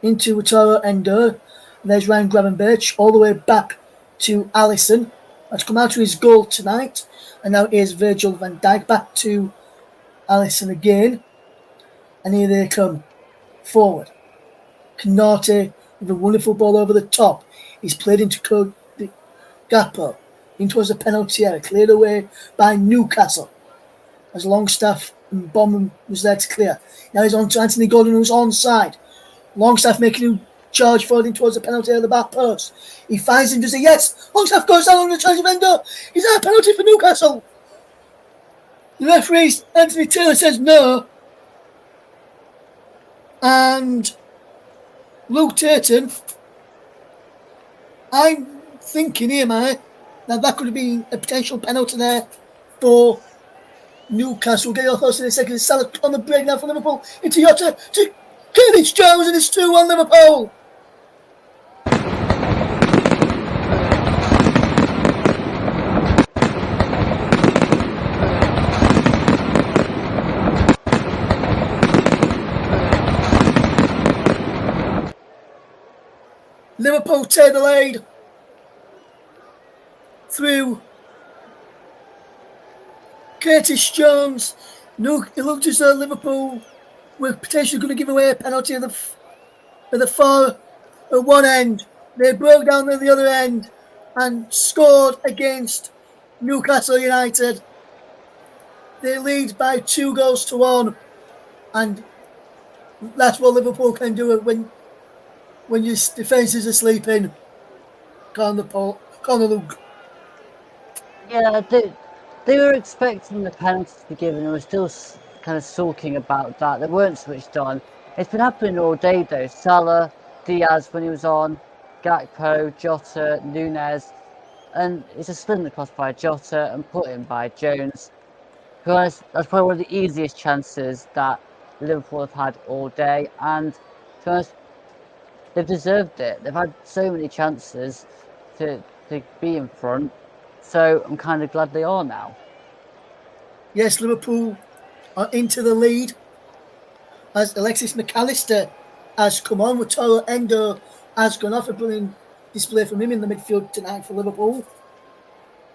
Speaker 3: Into Wataru Endo. There's Ryan Gravenberch all the way back to Alisson. That's come out to his goal tonight. And now here's Virgil van Dijk back to Alisson again. And here they come forward. Konate with a wonderful ball over the top. He's played into Gakpo. In towards the penalty area. Cleared away by Newcastle. As Longstaff and Bowman was there to clear. Now he's on to Anthony Gordon, who's onside. Longstaff making a charge forward in towards the penalty area of the back post. He finds him, does a yes. Longstaff goes down on the charge of Endo. Is that a penalty for Newcastle? The referee, Anthony Taylor, says no. And Luke Turton, I'm thinking here, man, that could have been a potential penalty there for Newcastle. We'll get your thoughts in a second. Salah on the break now for Liverpool. Into Jota to Curtis Jones, and it's 2-1 Liverpool. Liverpool take the lead through Curtis Jones. It looked as though Liverpool were potentially going to give away a penalty at the far at one end. They broke down at the other end and scored against Newcastle United. They lead by 2-1, and that's what Liverpool can do when your defences are sleeping. Corner Luke.
Speaker 2: Yeah, they were expecting the penalty to be given and were still kind of sulking about that. They weren't switched on. It's been happening all day though. Salah, Diaz when he was on, Gakpo, Jota, Nunez, and it's a spin across by Jota and put in by Jones. be honest, that's probably one of the easiest chances that Liverpool have had all day. And to be honest, they've deserved it. They've had so many chances to be in front. So I'm kind of glad they are now.
Speaker 3: Yes, Liverpool are into the lead as Alexis McAllister has come on with Toro Endo has gone off. A brilliant display from him in the midfield tonight for Liverpool.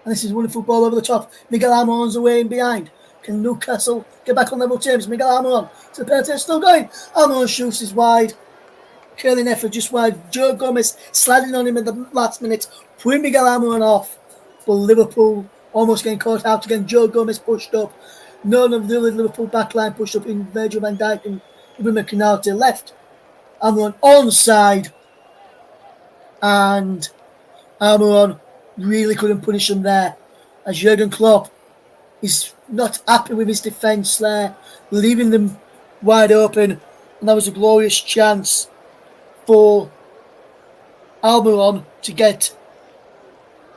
Speaker 3: And this is wonderful ball over the top. Miguel Almiron's away in behind. Can Newcastle get back on level terms? Miguel Almiron. So the penalty is still going. Almiron shoots is wide. Curling effort just wide. Joe Gomez sliding on him at the last minute. Putting Miguel Almiron off. But Liverpool almost getting caught out again. Joe Gomez pushed up. None of the other Liverpool backline pushed up in Virgil van Dijk and Ibrahim Konate left. Almiron onside. And Almiron really couldn't punish him there. As Jurgen Klopp is not happy with his defence there, leaving them wide open. And that was a glorious chance for Almiron to get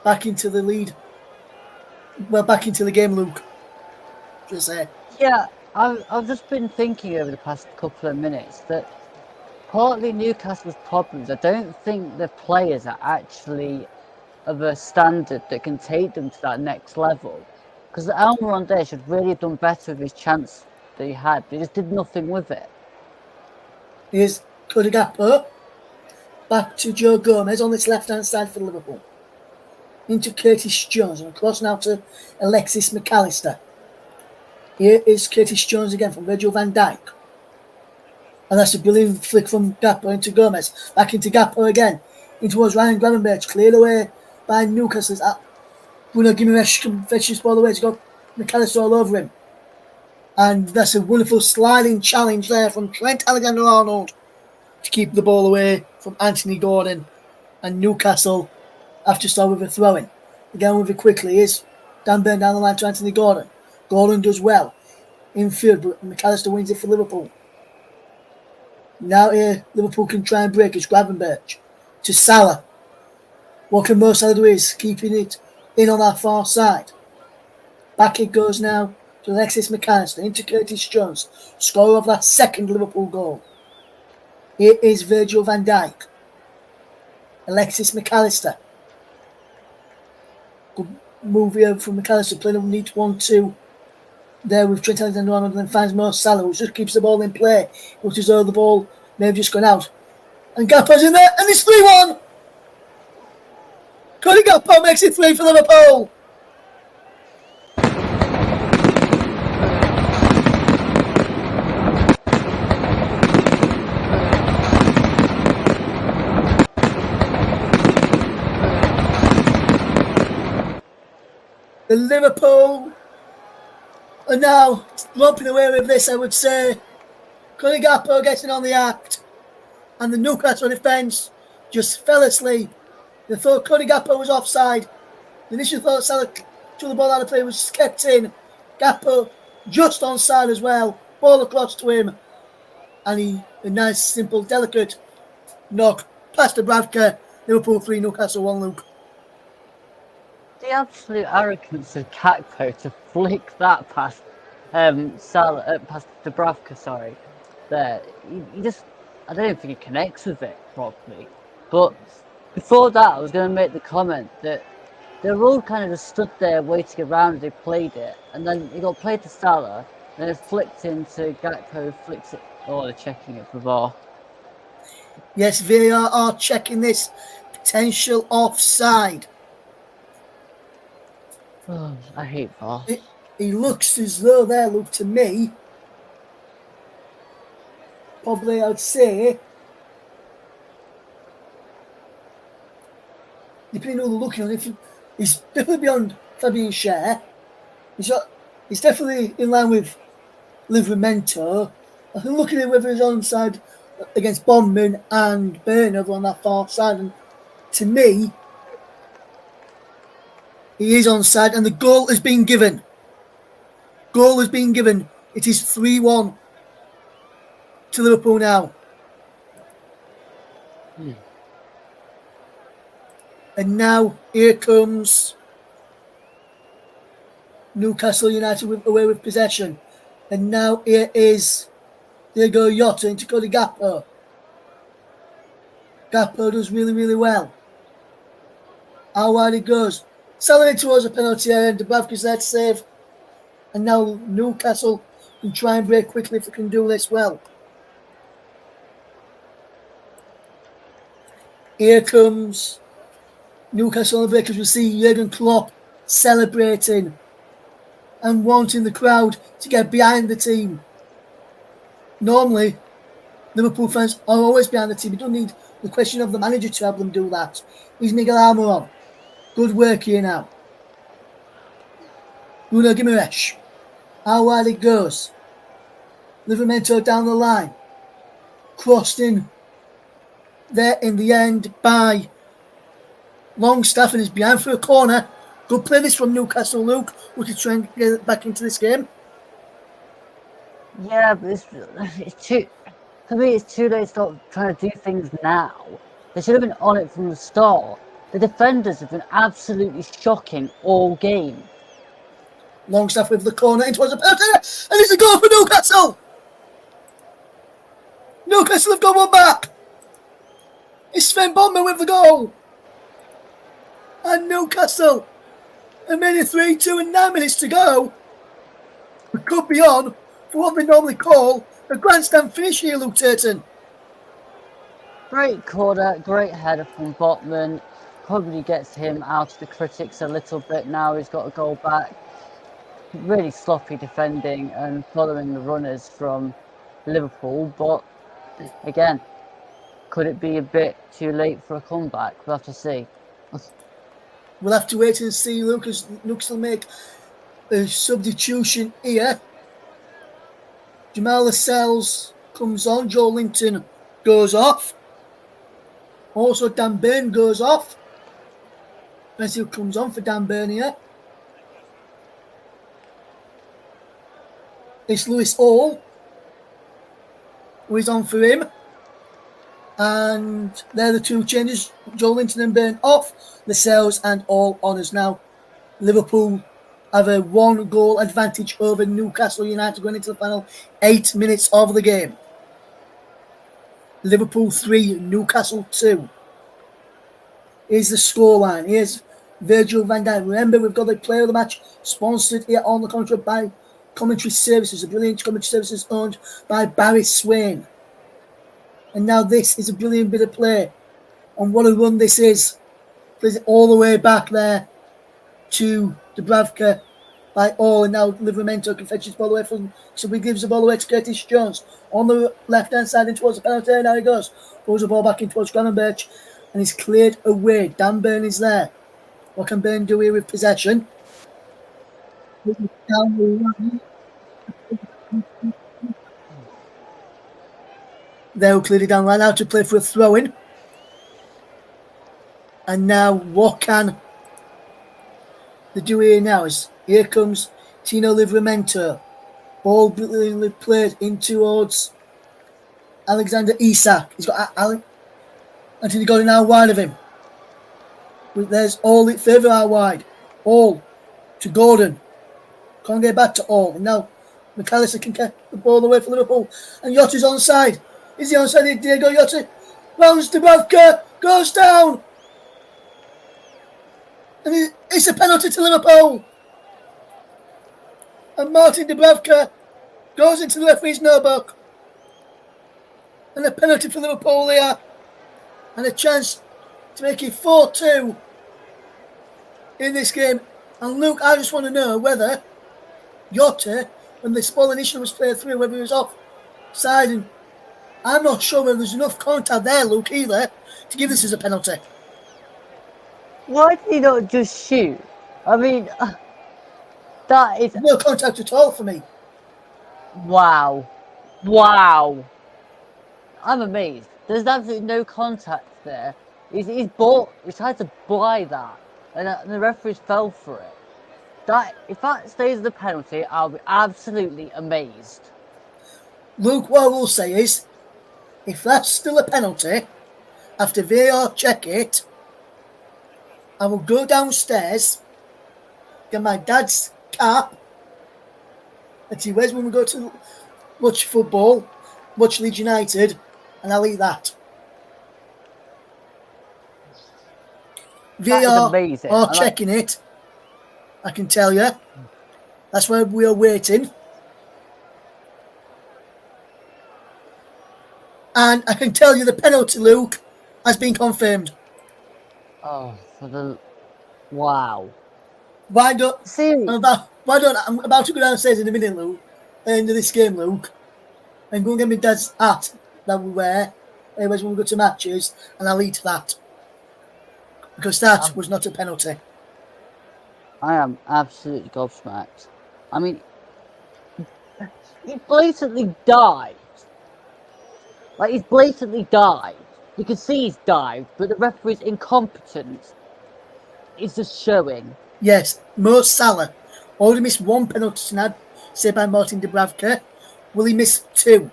Speaker 3: back into the lead. Well, back into the game, Luke. Just say.
Speaker 2: Yeah, I've just been thinking over the past couple of minutes that partly Newcastle's problems, I don't think the players are actually of a standard that can take them to that next level. Because Almiron there should really have done better with his chance that he had. He just did nothing with it.
Speaker 3: Here's Codigapo. Back to Joe Gomez on this left-hand side for Liverpool. Into Curtis Jones and across now to Alexis McAllister. Here is Curtis Jones again from Virgil van Dijk. And that's a brilliant flick from Gakpo into Gomez. Back into Gakpo again. In towards Ryan Gravenberch. Cleared away by Newcastle. Bruno Gimenez can fetch this ball away to go McAllister all over him. And that's a wonderful sliding challenge there from Trent Alexander-Arnold to keep the ball away from Anthony Gordon. And Newcastle have to start with a throw-in. Again with it quickly is Dan Burn down the line to Anthony Gordon. Gordon does well in field, but McAllister wins it for Liverpool. Now here, Liverpool can try and break. It's Gravenberch to Salah. What can Mo Salah do is keeping it in on that far side. Back it goes now to Alexis McAllister into Curtis Jones, scorer of that second Liverpool goal. Here is Virgil van Dijk. Alexis McAllister. Good move here from McAllister, playing a neat 1-2 there with Trent Alexander-Arnold, and then finds Mo Salah, who just keeps the ball in play, which is though the ball may have just gone out. And Gakpo's in there, and it's 3-1! Cody Gakpo makes it 3 for Liverpool! The Liverpool are now romping away with this, I would say. Cody Gakpo getting on the act. And the Newcastle defence just fell asleep. They thought Cody Gakpo was offside. They initially thought Salah threw the ball out of play, was kept in. Gakpo just onside as well. Ball across to him. And a nice, simple, delicate knock past Dubravka. Liverpool 3, Newcastle 1, Luke.
Speaker 2: The absolute arrogance of Gakpo to flick that past past Dubravka, sorry. There, he just, I don't think he connects with it properly. But before that, I was going to make the comment that they were all kind of just stood there waiting around as they played it, and then it got played to Salah, then it flicked into Gakpo, flicks it. Oh, they're checking it for VAR.
Speaker 3: Yes, VAR are checking this potential offside.
Speaker 2: Oh, I hate VAR.
Speaker 3: He looks as though there, look to me, probably I'd say, depending on who they're looking on, he's definitely beyond Fabian Schär. He's definitely in line with Livramento. I think looking at whether he's onside against Bondman and Byrne over on that far side, and to me, he is onside, and the goal has been given. Goal has been given. It is 3-1 to Liverpool now. And now here comes Newcastle United away with possession. And now here is Diego Jota into Cody Gakpo. Gakpo does really, really well. How wide it goes. Selling it towards a penalty area, and Dubravka's there to save. And now Newcastle can try and break quickly if they can do this well. Here comes Newcastle on the break as we see Jurgen Klopp celebrating and wanting the crowd to get behind the team. Normally, Liverpool fans are always behind the team. You don't need the question of the manager to help them do that. He's Miguel Almiron. Good work here now. Bruno Guimaraes. How wide it goes. Livramento down the line. Crossed in there in the end by Longstaff and is behind for a corner. Good play this from Newcastle, Luke. We can try and get back into this game.
Speaker 2: Yeah, but it's too. For me, it's too late to start trying to do things now. They should have been on it from the start. The defenders have been absolutely shocking all game.
Speaker 3: Longstaff with the corner in towards the penalty, and it's a goal for Newcastle. Newcastle have got one back. It's Sven Botman with the goal. And Newcastle have made it 3-2 and 9 minutes to go. We could be on for what we normally call a grandstand finish here, Luke Turton.
Speaker 2: Great corner, great header from Botman. Probably gets him out of the critics a little bit now. He's got a goal back. Really sloppy defending and following the runners from Liverpool. But again, could it be a bit too late for a comeback? We'll have to see.
Speaker 3: We'll have to wait and see. Lucas will make a substitution here. Jamal Lascelles comes on. Joe Linton goes off. Also, Dan Burn goes off. Let's see who comes on for Dan Burn here. It's Lewis Hall who is on for him. And they're the two changes. Joe Linton and Burn off. Lascelles and All on us now. Liverpool have a 1-goal advantage over Newcastle United going into the final 8 minutes of the game. Liverpool 3, Newcastle 2. Here's the scoreline. Here's Virgil van Dijk. Remember, we've got the player of the match sponsored here on the contract by Commentary Services, a brilliant commentary services owned by Barry Swain. And now this is a brilliant bit of play. And what a run this is. Plays it all the way back there to Dubravka by All. And now Livramento can fetch his ball away from. So he gives the ball away to Curtis Jones. On the left-hand side in towards the penalty. And now he goes. Pulls the ball back in towards Gravenberch. And he's cleared away. Dan Burn is there. What can Burn do here with possession? They'll clear it down line out to play for a throw-in. And now what can they do here now is here comes Tino Livramento. Ball brilliantly played in towards Alexander Isak. He's got Anthony Gordon now wide of him. There's All further out wide. All to Gordon. Can't get back to All. And now McAllister can get the ball away from Liverpool. And Yotta's onside. Is he onside? Diego Jota rounds Dubravka. Goes down. And it's a penalty to Liverpool. And Martin Dubravka goes into the referee's notebook. And a penalty for Liverpool here. And a chance to make it 4-2 in this game. And Luke, I just want to know whether Jota, when this ball initially was played through, whether he was offside. And I'm not sure whether there's enough contact there, Luke, either, to give this as a penalty.
Speaker 2: Why did he not just shoot? I mean, that is...
Speaker 3: No contact at all for me.
Speaker 2: Wow. Wow. I'm amazed. There's absolutely no contact there. He's tried to buy that. And the referees fell for it. If that stays the penalty, I'll be absolutely amazed.
Speaker 3: Luke, what I will say is, if that's still a penalty, after VAR check it, I will go downstairs, get my dad's cap that he wears when we go to watch football, watch Leeds United, and I'll eat that.
Speaker 2: That is
Speaker 3: VAR
Speaker 2: amazing.
Speaker 3: are checking it. I can tell you. That's why we are waiting. And I can tell you the penalty, Luke, has been confirmed.
Speaker 2: Oh, wow.
Speaker 3: Why don't
Speaker 2: See,
Speaker 3: I'm about to go downstairs in a minute, Luke, at the end of this game, Luke, and go and get my dad's hat that we wear when we go to matches, and I'll eat that. Because that was not a penalty.
Speaker 2: I am absolutely gobsmacked. I mean, he blatantly died. Like, he's blatantly dived. You can see he's dived, but the referee's incompetence is just showing.
Speaker 3: Yes, Mo Salah already missed one penalty tonight, saved by Martin Dubravka. Will he miss two?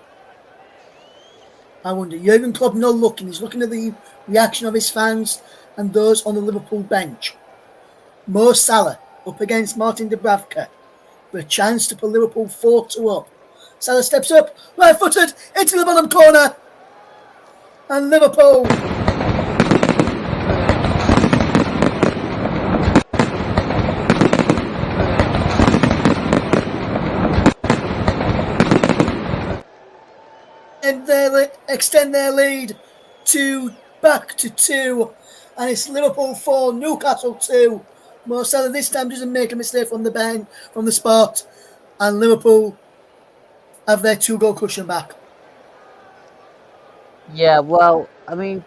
Speaker 3: I wonder. Jurgen Klopp not looking. He's looking at the reaction of his fans and those on the Liverpool bench. Mo Salah up against Martin Dubravka for a chance to put Liverpool 4-2 up. Salah steps up, right-footed, into the bottom corner. And Liverpool and they extend their lead back to 2. And it's Liverpool 4, Newcastle 2. Mo Salah this time doesn't make a mistake from the bench, from the spot. And Liverpool have their 2-goal cushion back.
Speaker 2: Yeah, well, I mean,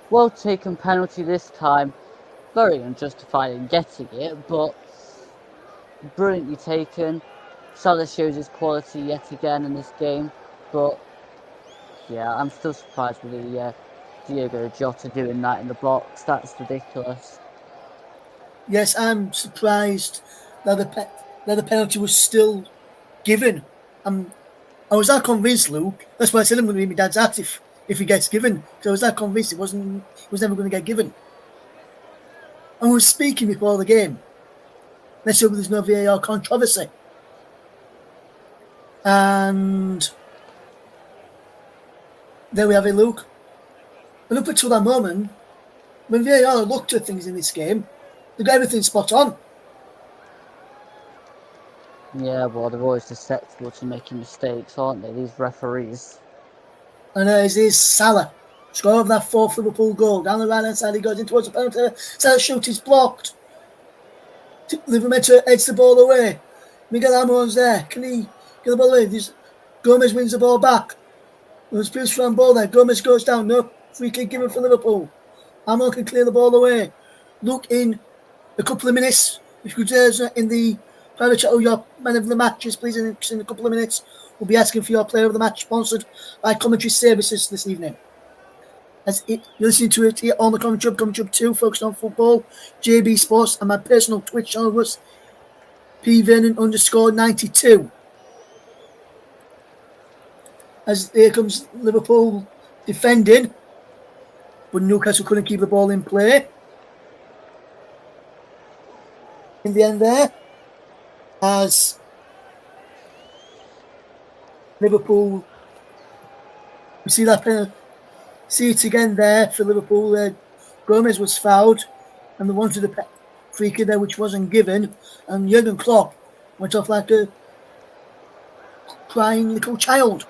Speaker 2: well taken penalty this time. Very unjustified in getting it, but brilliantly taken. Salah shows his quality yet again in this game, but yeah, I'm still surprised with the Diogo Jota doing that in the box. That's ridiculous.
Speaker 3: Yes, I'm surprised that the penalty was still given. I was that convinced, Luke. That's why I said I'm going to be my dad's hat if he gets given. Because I was that convinced it was never going to get given. And we were speaking before the game. Let's hope there's no VAR controversy. And there we have it, Luke. And up until that moment, when VAR looked at things in this game, they got everything spot on.
Speaker 2: Yeah, well, they're always susceptible to making mistakes, aren't they, these referees?
Speaker 3: And here's Salah. Score of that fourth Liverpool goal. Down the right-hand side, he goes in towards the penalty. Salah shoot is blocked. Liverpool heads the ball away. Miguel Amon's there. Can he get the ball away? Gomez wins the ball back. There's beautiful on ball there. Gomez goes down. No free kick given for Liverpool. Amon can clear the ball away. Look in a couple of minutes. If you could in the private chat, your man of the matches, please, in a couple of minutes, we'll be asking for your player of the match, sponsored by Commentary Services this evening. You're listening to it here on the Commentary Hub 2, focused on football, JB Sports, and my personal Twitch channel was pvernon_92. As here comes Liverpool defending, but Newcastle couldn't keep the ball in play. In the end there, as Liverpool, we see that penalty. See it again there for Liverpool. Gomez was fouled, and they wanted a free kick there, which wasn't given. And Jurgen Klopp went off like a crying little child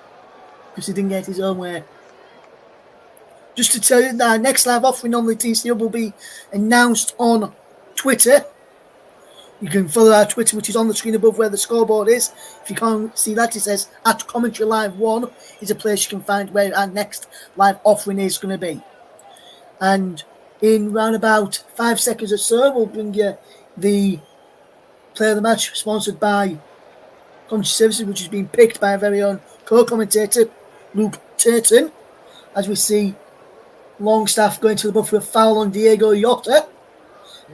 Speaker 3: because he didn't get his own way. Just to tell you that our next live offering on the TCO will be announced on Twitter. You can follow our Twitter, which is on the screen above where the scoreboard is. If you can't see that, it says at Commentary Live 1 is a place you can find where our next live offering is going to be. And in round about 5 seconds or so, we'll bring you the player of the match sponsored by Commentary Services, which has been picked by our very own co-commentator, Luke Turton. As we see Longstaff going to the ball for a foul on Diogo Jota.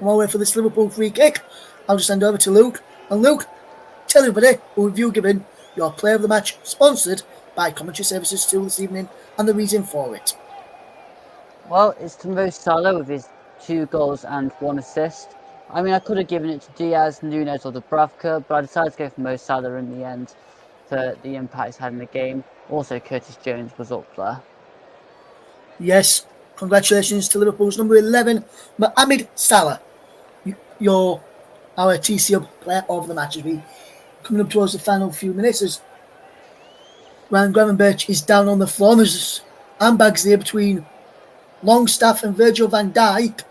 Speaker 3: While we wait for this Liverpool free kick, I'll just hand over to Luke. And Luke, tell everybody who have you given your player of the match, sponsored by Commentary Services 2 this evening, and the reason for it.
Speaker 2: Well, it's to Mo Salah with his 2 goals and 1 assist. I mean, I could have given it to Diaz, Nunes, or Dubravka, but I decided to go for Mo Salah in the end for the impact he's had in the game. Also, Curtis Jones was up there.
Speaker 3: Yes, congratulations to Liverpool's number 11, Mohamed Salah. You're our TCO player of the match as we coming up towards the final few minutes as Ryan Gravenberch is down on the floor. There's handbags there between Longstaff and Virgil van Dijk.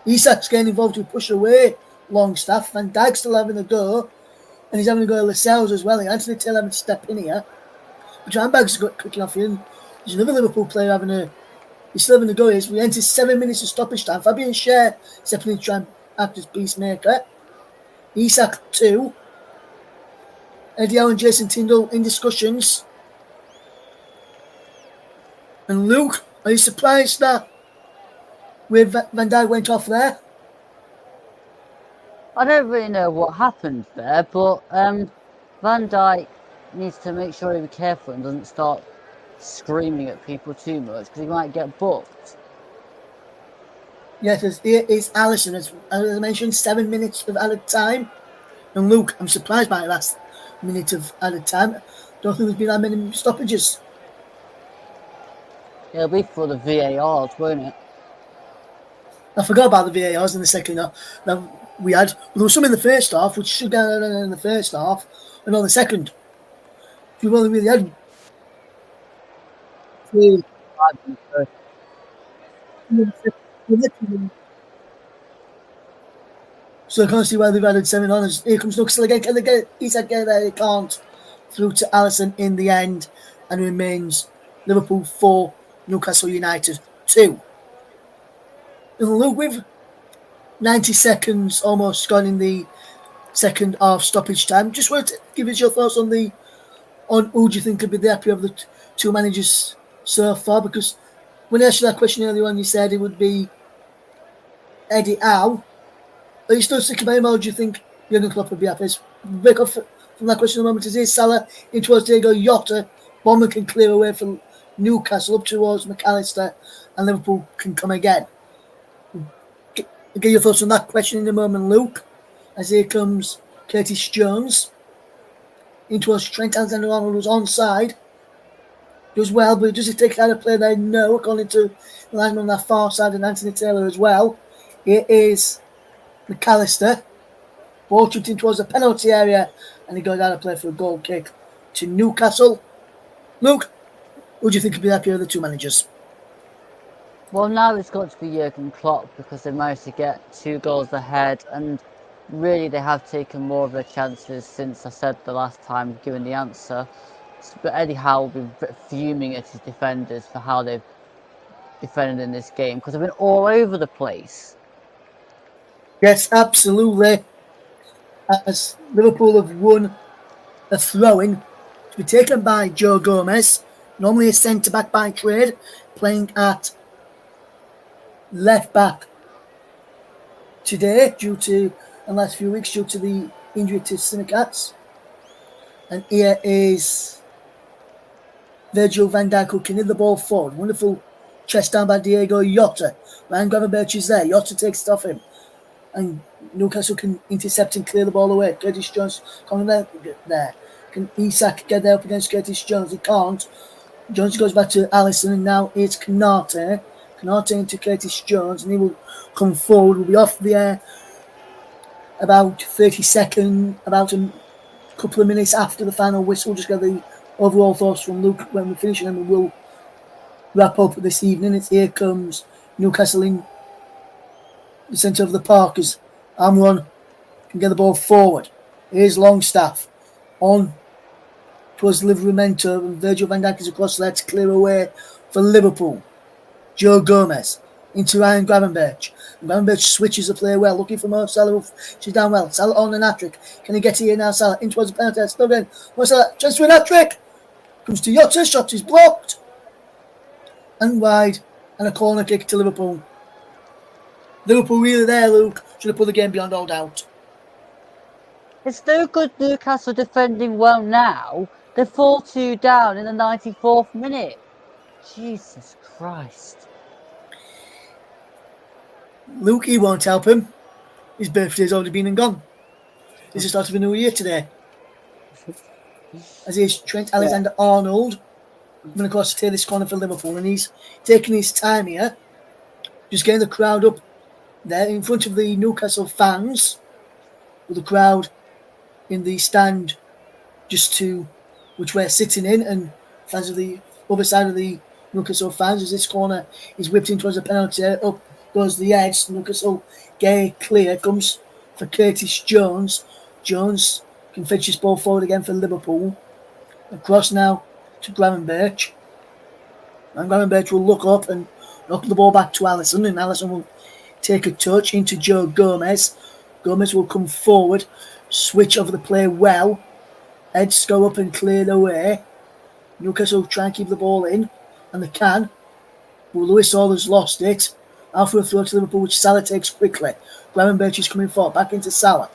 Speaker 3: Isak's getting involved to push away Longstaff. Van Dijk's still having a go, and he's having a go at Lascelles as well. Anthony Taylor having to step in here. But handbags got quickly off here. There's another Liverpool player he's still having a go. We enter 7 minutes of stoppage time. Fabian Schär stepping in to try and act as peacemaker. Isak 2. Eddie Howe and Jason Tindall in discussions. And Luke, are you surprised that where Van Dijk went off there?
Speaker 2: I don't really know what happened there, but Van Dijk needs to make sure he be careful and doesn't start screaming at people too much because he might get booked.
Speaker 3: Yes, it is Alisson. As I mentioned, 7 minutes of added time. And Luke, I'm surprised by the last minute of added time. Don't think there's been that many stoppages.
Speaker 2: It'll be for the VARs, won't it?
Speaker 3: I forgot about the VARs in the second half. Now, there was some in the first half, which should go in the first half, and on the second. We've only really had three. So I can't see why they've added 7 on. Here comes Newcastle again. Can they get Isak get there? They can't. Through to Alisson in the end, and remains Liverpool 4, Newcastle United 2. And look, with 90 seconds almost gone in the second half stoppage time, just want to give us your thoughts on who do you think could be the happier of the two managers so far? Because when I asked you that question earlier on, you said it would be Eddie Howe. Are you still sticking by him, or do you think Jurgen Klopp would be happy? Let's break off from that question in a moment. Is Salah in towards Diego Jota? Bomber can clear away from Newcastle up towards McAllister, and Liverpool can come again. Get your thoughts on that question in a moment, Luke. As here comes Curtis Jones. In towards Trent Alexander-Arnold, who's onside. Does well, but does he take out of play there? No, according to the lineman on that far side and Anthony Taylor as well. It is McAllister. Ball chipped in towards the penalty area, and he goes out of play for a goal kick to Newcastle. Luke, who do you think could be happier of the two managers?
Speaker 2: Well, now it's got to be Jurgen Klopp because they managed to get 2 goals ahead, and really they have taken more of their chances since I said the last time given the answer. But Eddie Howe will be fuming at his defenders for how they've defended in this game because they've been all over the place.
Speaker 3: Yes, absolutely. As Liverpool have won a throw-in to be taken by Joe Gomez, normally a centre-back by trade, playing at left-back today in the last few weeks due to the injury to Simicats. And here is Virgil van Dijk who can hit the ball forward. Wonderful chest down by Diego Jota. Ryan Gravenberch is there. Jota takes it off him. And Newcastle can intercept and clear the ball away. Curtis Jones coming there. Can Isak get there up against Curtis Jones? He can't. Jones goes back to Alisson, and now it's Canate. Canate into Curtis Jones, and he will come forward. Will be off the air about 30 seconds, about a couple of minutes after the final whistle. Just get the overall thoughts from Luke when we finish, and then we will wrap up this evening. Here comes Newcastle in the centre of the park as Amron can get the ball forward. Here's Longstaff on towards Livramento, and Virgil van Dijk is across there to clear away for Liverpool. Joe Gomez into Ryan Gravenberch. Gravenberch switches the play well, looking for Mo Salah. She's down well. Salah on an hat-trick. Can he get here now? Salah in towards the penalty. Still going. Mo Salah chance for an hat-trick. Comes to Jota. Shot is blocked. And wide. And a corner kick to Liverpool. Liverpool really there, Luke. Should have put the game beyond all doubt.
Speaker 2: It's no good Newcastle defending well now. They're 4-2 down in the 94th minute. Jesus Christ.
Speaker 3: Luke, he won't help him. His birthday's already been and gone. It's the start of a new year today. As here's Trent Alexander-Arnold coming across to take this corner for Liverpool, and he's taking his time here, just getting the crowd up there in front of the Newcastle fans, with the crowd in the stand just to which we're sitting in, and fans of the other side of the Newcastle fans as this corner is whipped in towards the penalty. Up goes the edge. Newcastle get clear, comes for Curtis Jones. Jones can fetch his ball forward again for Liverpool. Across now to Gravenberch. And Gravenberch will look up and knock the ball back to Alisson, and Alisson will take a touch into Joe Gomez. Gomez will come forward, switch over the play well. Heads go up and clear the way. Newcastle try and keep the ball in, and they can. But Lewis Hall has lost it. After a throw to Liverpool, which Salah takes quickly. Gravenberch is coming forward, back into Salah.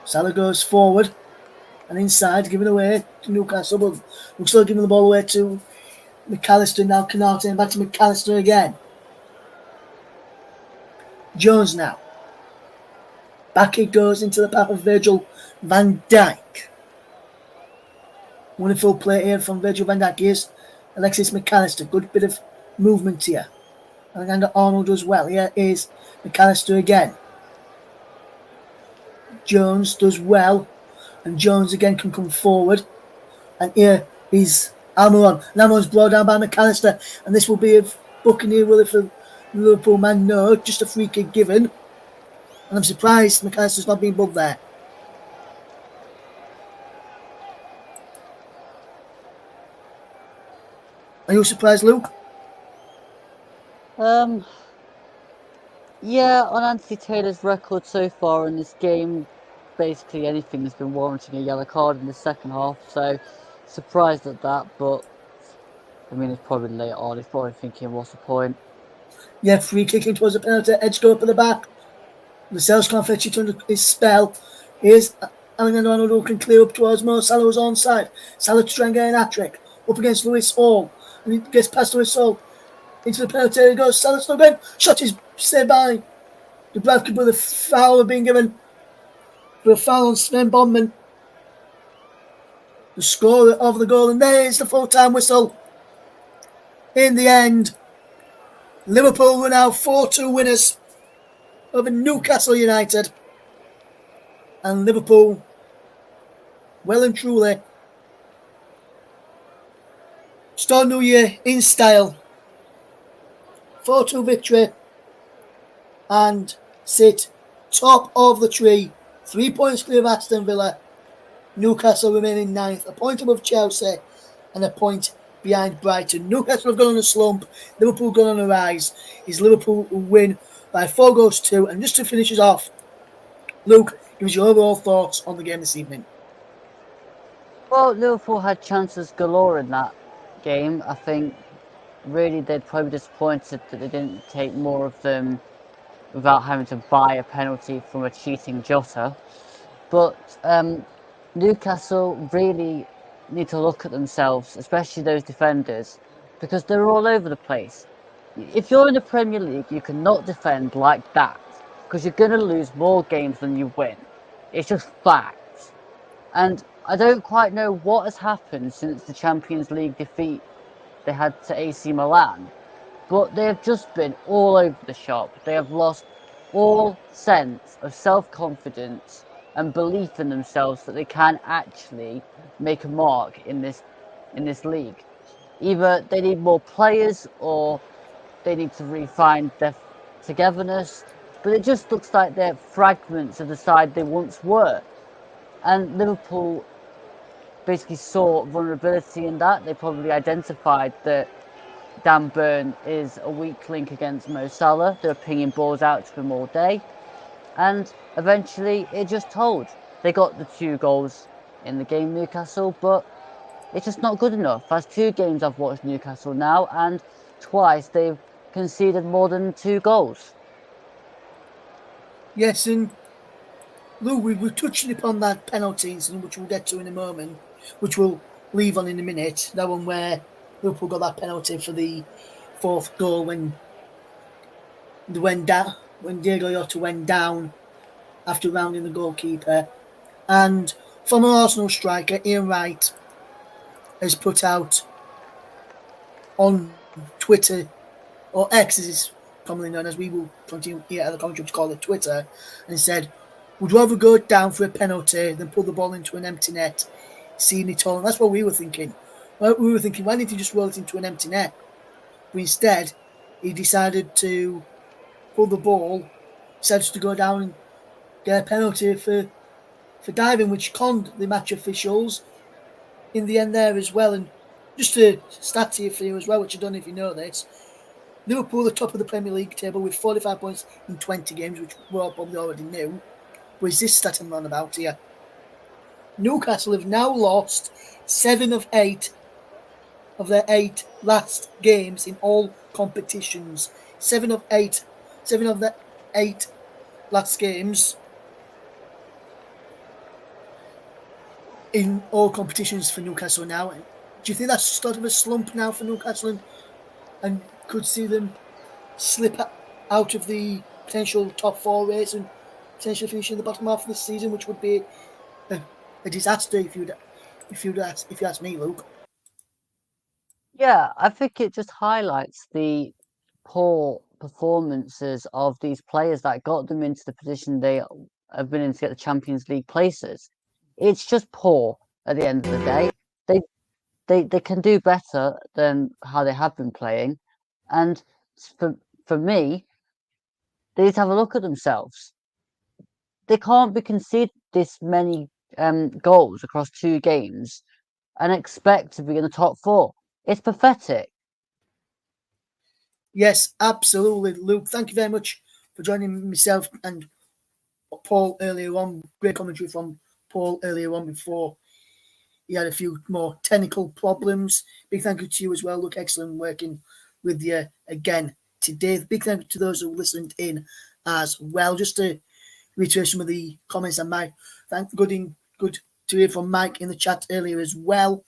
Speaker 3: Salah goes forward and inside, giving away to Newcastle, but we're still giving the ball away to McAllister now. Canate, and back to McAllister again. Jones now. Back it goes into the path of Virgil van Dijk. Wonderful play here from Virgil van Dijk. Here's Alexis McAllister. Good bit of movement here. Alexander-Arnold does well. Here is McAllister again. Jones does well. And Jones again can come forward. And here is Almiron. And Almiron's brought down by McAllister. And this will be a Buccaneer, will it, for Liverpool man? No, just a free kick given. And I'm surprised McAllister's not been bugged there. Are you surprised, Luke?
Speaker 2: Yeah, on Anthony Taylor's record so far in this game, basically anything has been warranting a yellow card in the second half, so surprised at that, but I mean, it's probably late on, he's probably thinking, what's the point?
Speaker 3: Yeah, free kicking towards the penalty, edge go up at the back. Lascelles can't fetch it under his spell. Here's Alexander-Arnold who can clear up towards Mo Salah, who's onside. Salah to try and get an hat-trick. Up against Lewis Hall. And he gets past Lewis Hall. Into the penalty area goes. Salah's not going. Shot is saved by Dubravka, but the foul had been given for a foul on Sven Bondman. The scorer of the goal, and there's the full-time whistle. In the end, Liverpool were now 4-2 winners over Newcastle United. And Liverpool, well and truly, start New Year in style. 4-2 victory and sit top of the tree. 3 points clear of Aston Villa. Newcastle remaining ninth, a point above Chelsea and a point behind Brighton. Newcastle have gone on a slump. Liverpool gone on a rise. Is Liverpool will win by 4-2. And just to finish us off, Luke, give us your overall thoughts on the game this evening.
Speaker 2: Well, Liverpool had chances galore in that game. I think really they're probably disappointed that they didn't take more of them without having to buy a penalty from a cheating Jota. But Newcastle really need to look at themselves, especially those defenders, because they're all over the place. If you're in the Premier League, you cannot defend like that, because you're going to lose more games than you win. It's just fact. And I don't quite know what has happened since the Champions League defeat they had to AC Milan, but they have just been all over the shop. They have lost all sense of self-confidence and belief in themselves that they can actually make a mark in this league. Either they need more players or they need to refine their togetherness, but it just looks like they're fragments of the side they once were. And Liverpool basically saw vulnerability in that. They probably identified that Dan Burn is a weak link against Mo Salah. They're pinging balls out to him all day. And eventually it just told. They got the 2 goals in the game, Newcastle, but it's just not good enough. That's 2 games I've watched Newcastle now, and twice they've conceded more than 2 goals.
Speaker 3: Yes, and Lou, we were touching upon that penalty incident, which we'll get to in a moment, which we'll leave on in a minute. That one where Liverpool got that penalty for the 4th goal when Diego Jota went down after rounding the goalkeeper. And former Arsenal striker Ian Wright has put out on Twitter, or X as it's commonly known, as we will continue here at the commentary to call it Twitter, and said, "Would rather go down for a penalty than pull the ball into an empty net, seeing it all." And that's what we were thinking. Well, we were thinking, why didn't he just roll it into an empty net? But instead, he decided to pull the ball, decided to go down and get a penalty for diving, which conned the match officials in the end there as well. And just a stat here for you as well, which I don't know if you know this. Liverpool are top of the Premier League table with 45 points in 20 games, which we all probably already knew. But is this stat I'm on about here? Newcastle have now lost 7 of 8 of their 8 last games in all competitions. 7 of 8. 7 of the 8 last games in all competitions for Newcastle now. Do you think that's sort of a slump now for Newcastle and could see them slip out of the potential top 4 race and potentially finish in the bottom half of the season, which would be a disaster if you ask me, Luke?
Speaker 2: Yeah, I think it just highlights the poor performances of these players that got them into the position they have been in to get the Champions League places. It's just poor at the end of the day. They can do better than how they have been playing, and for me, they need to have a look at themselves. They can't be conceded this many goals across 2 games and expect to be in the top 4. It's pathetic.
Speaker 3: Yes, absolutely, Luke. Thank you very much for joining myself and Paul earlier on. Great commentary from Paul earlier on before he had a few more technical problems. Big thank you to you as well, Luke. Excellent working with you again today. Big thank you to those who listened in as well. Just to reiterate some of the comments and Mike. Good to hear from Mike in the chat earlier as well.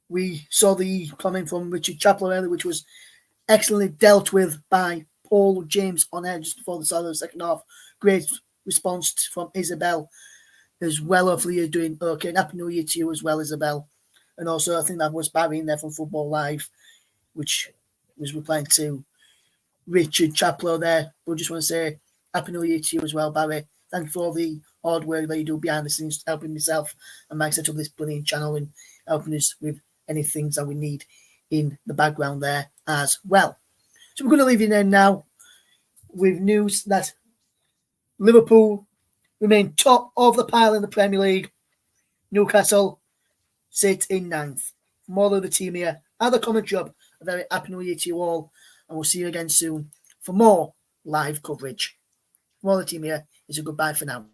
Speaker 3: We saw the comment from Richard Chaplow earlier, which was excellently dealt with by Paul James on air just before the start of the second half. Great response from Isabel as well. Hopefully you're doing okay. And Happy New Year to you as well, Isabel. And also I think that was Barry in there from Football Live, which was replying to Richard Chaplow there. But I just want to say Happy New Year to you as well, Barry. Thank you for all the hard work that you do behind the scenes, helping myself and Mike set up this brilliant channel and helping us with any things that we need in the background there as well. So we're going to leave you there now with news that Liverpool remain top of the pile in the Premier League. Newcastle sit in 9th. More of the team here at the comment job. A very happy new year to you all, and we'll see you again soon for more live coverage. More of the team here is a goodbye for now.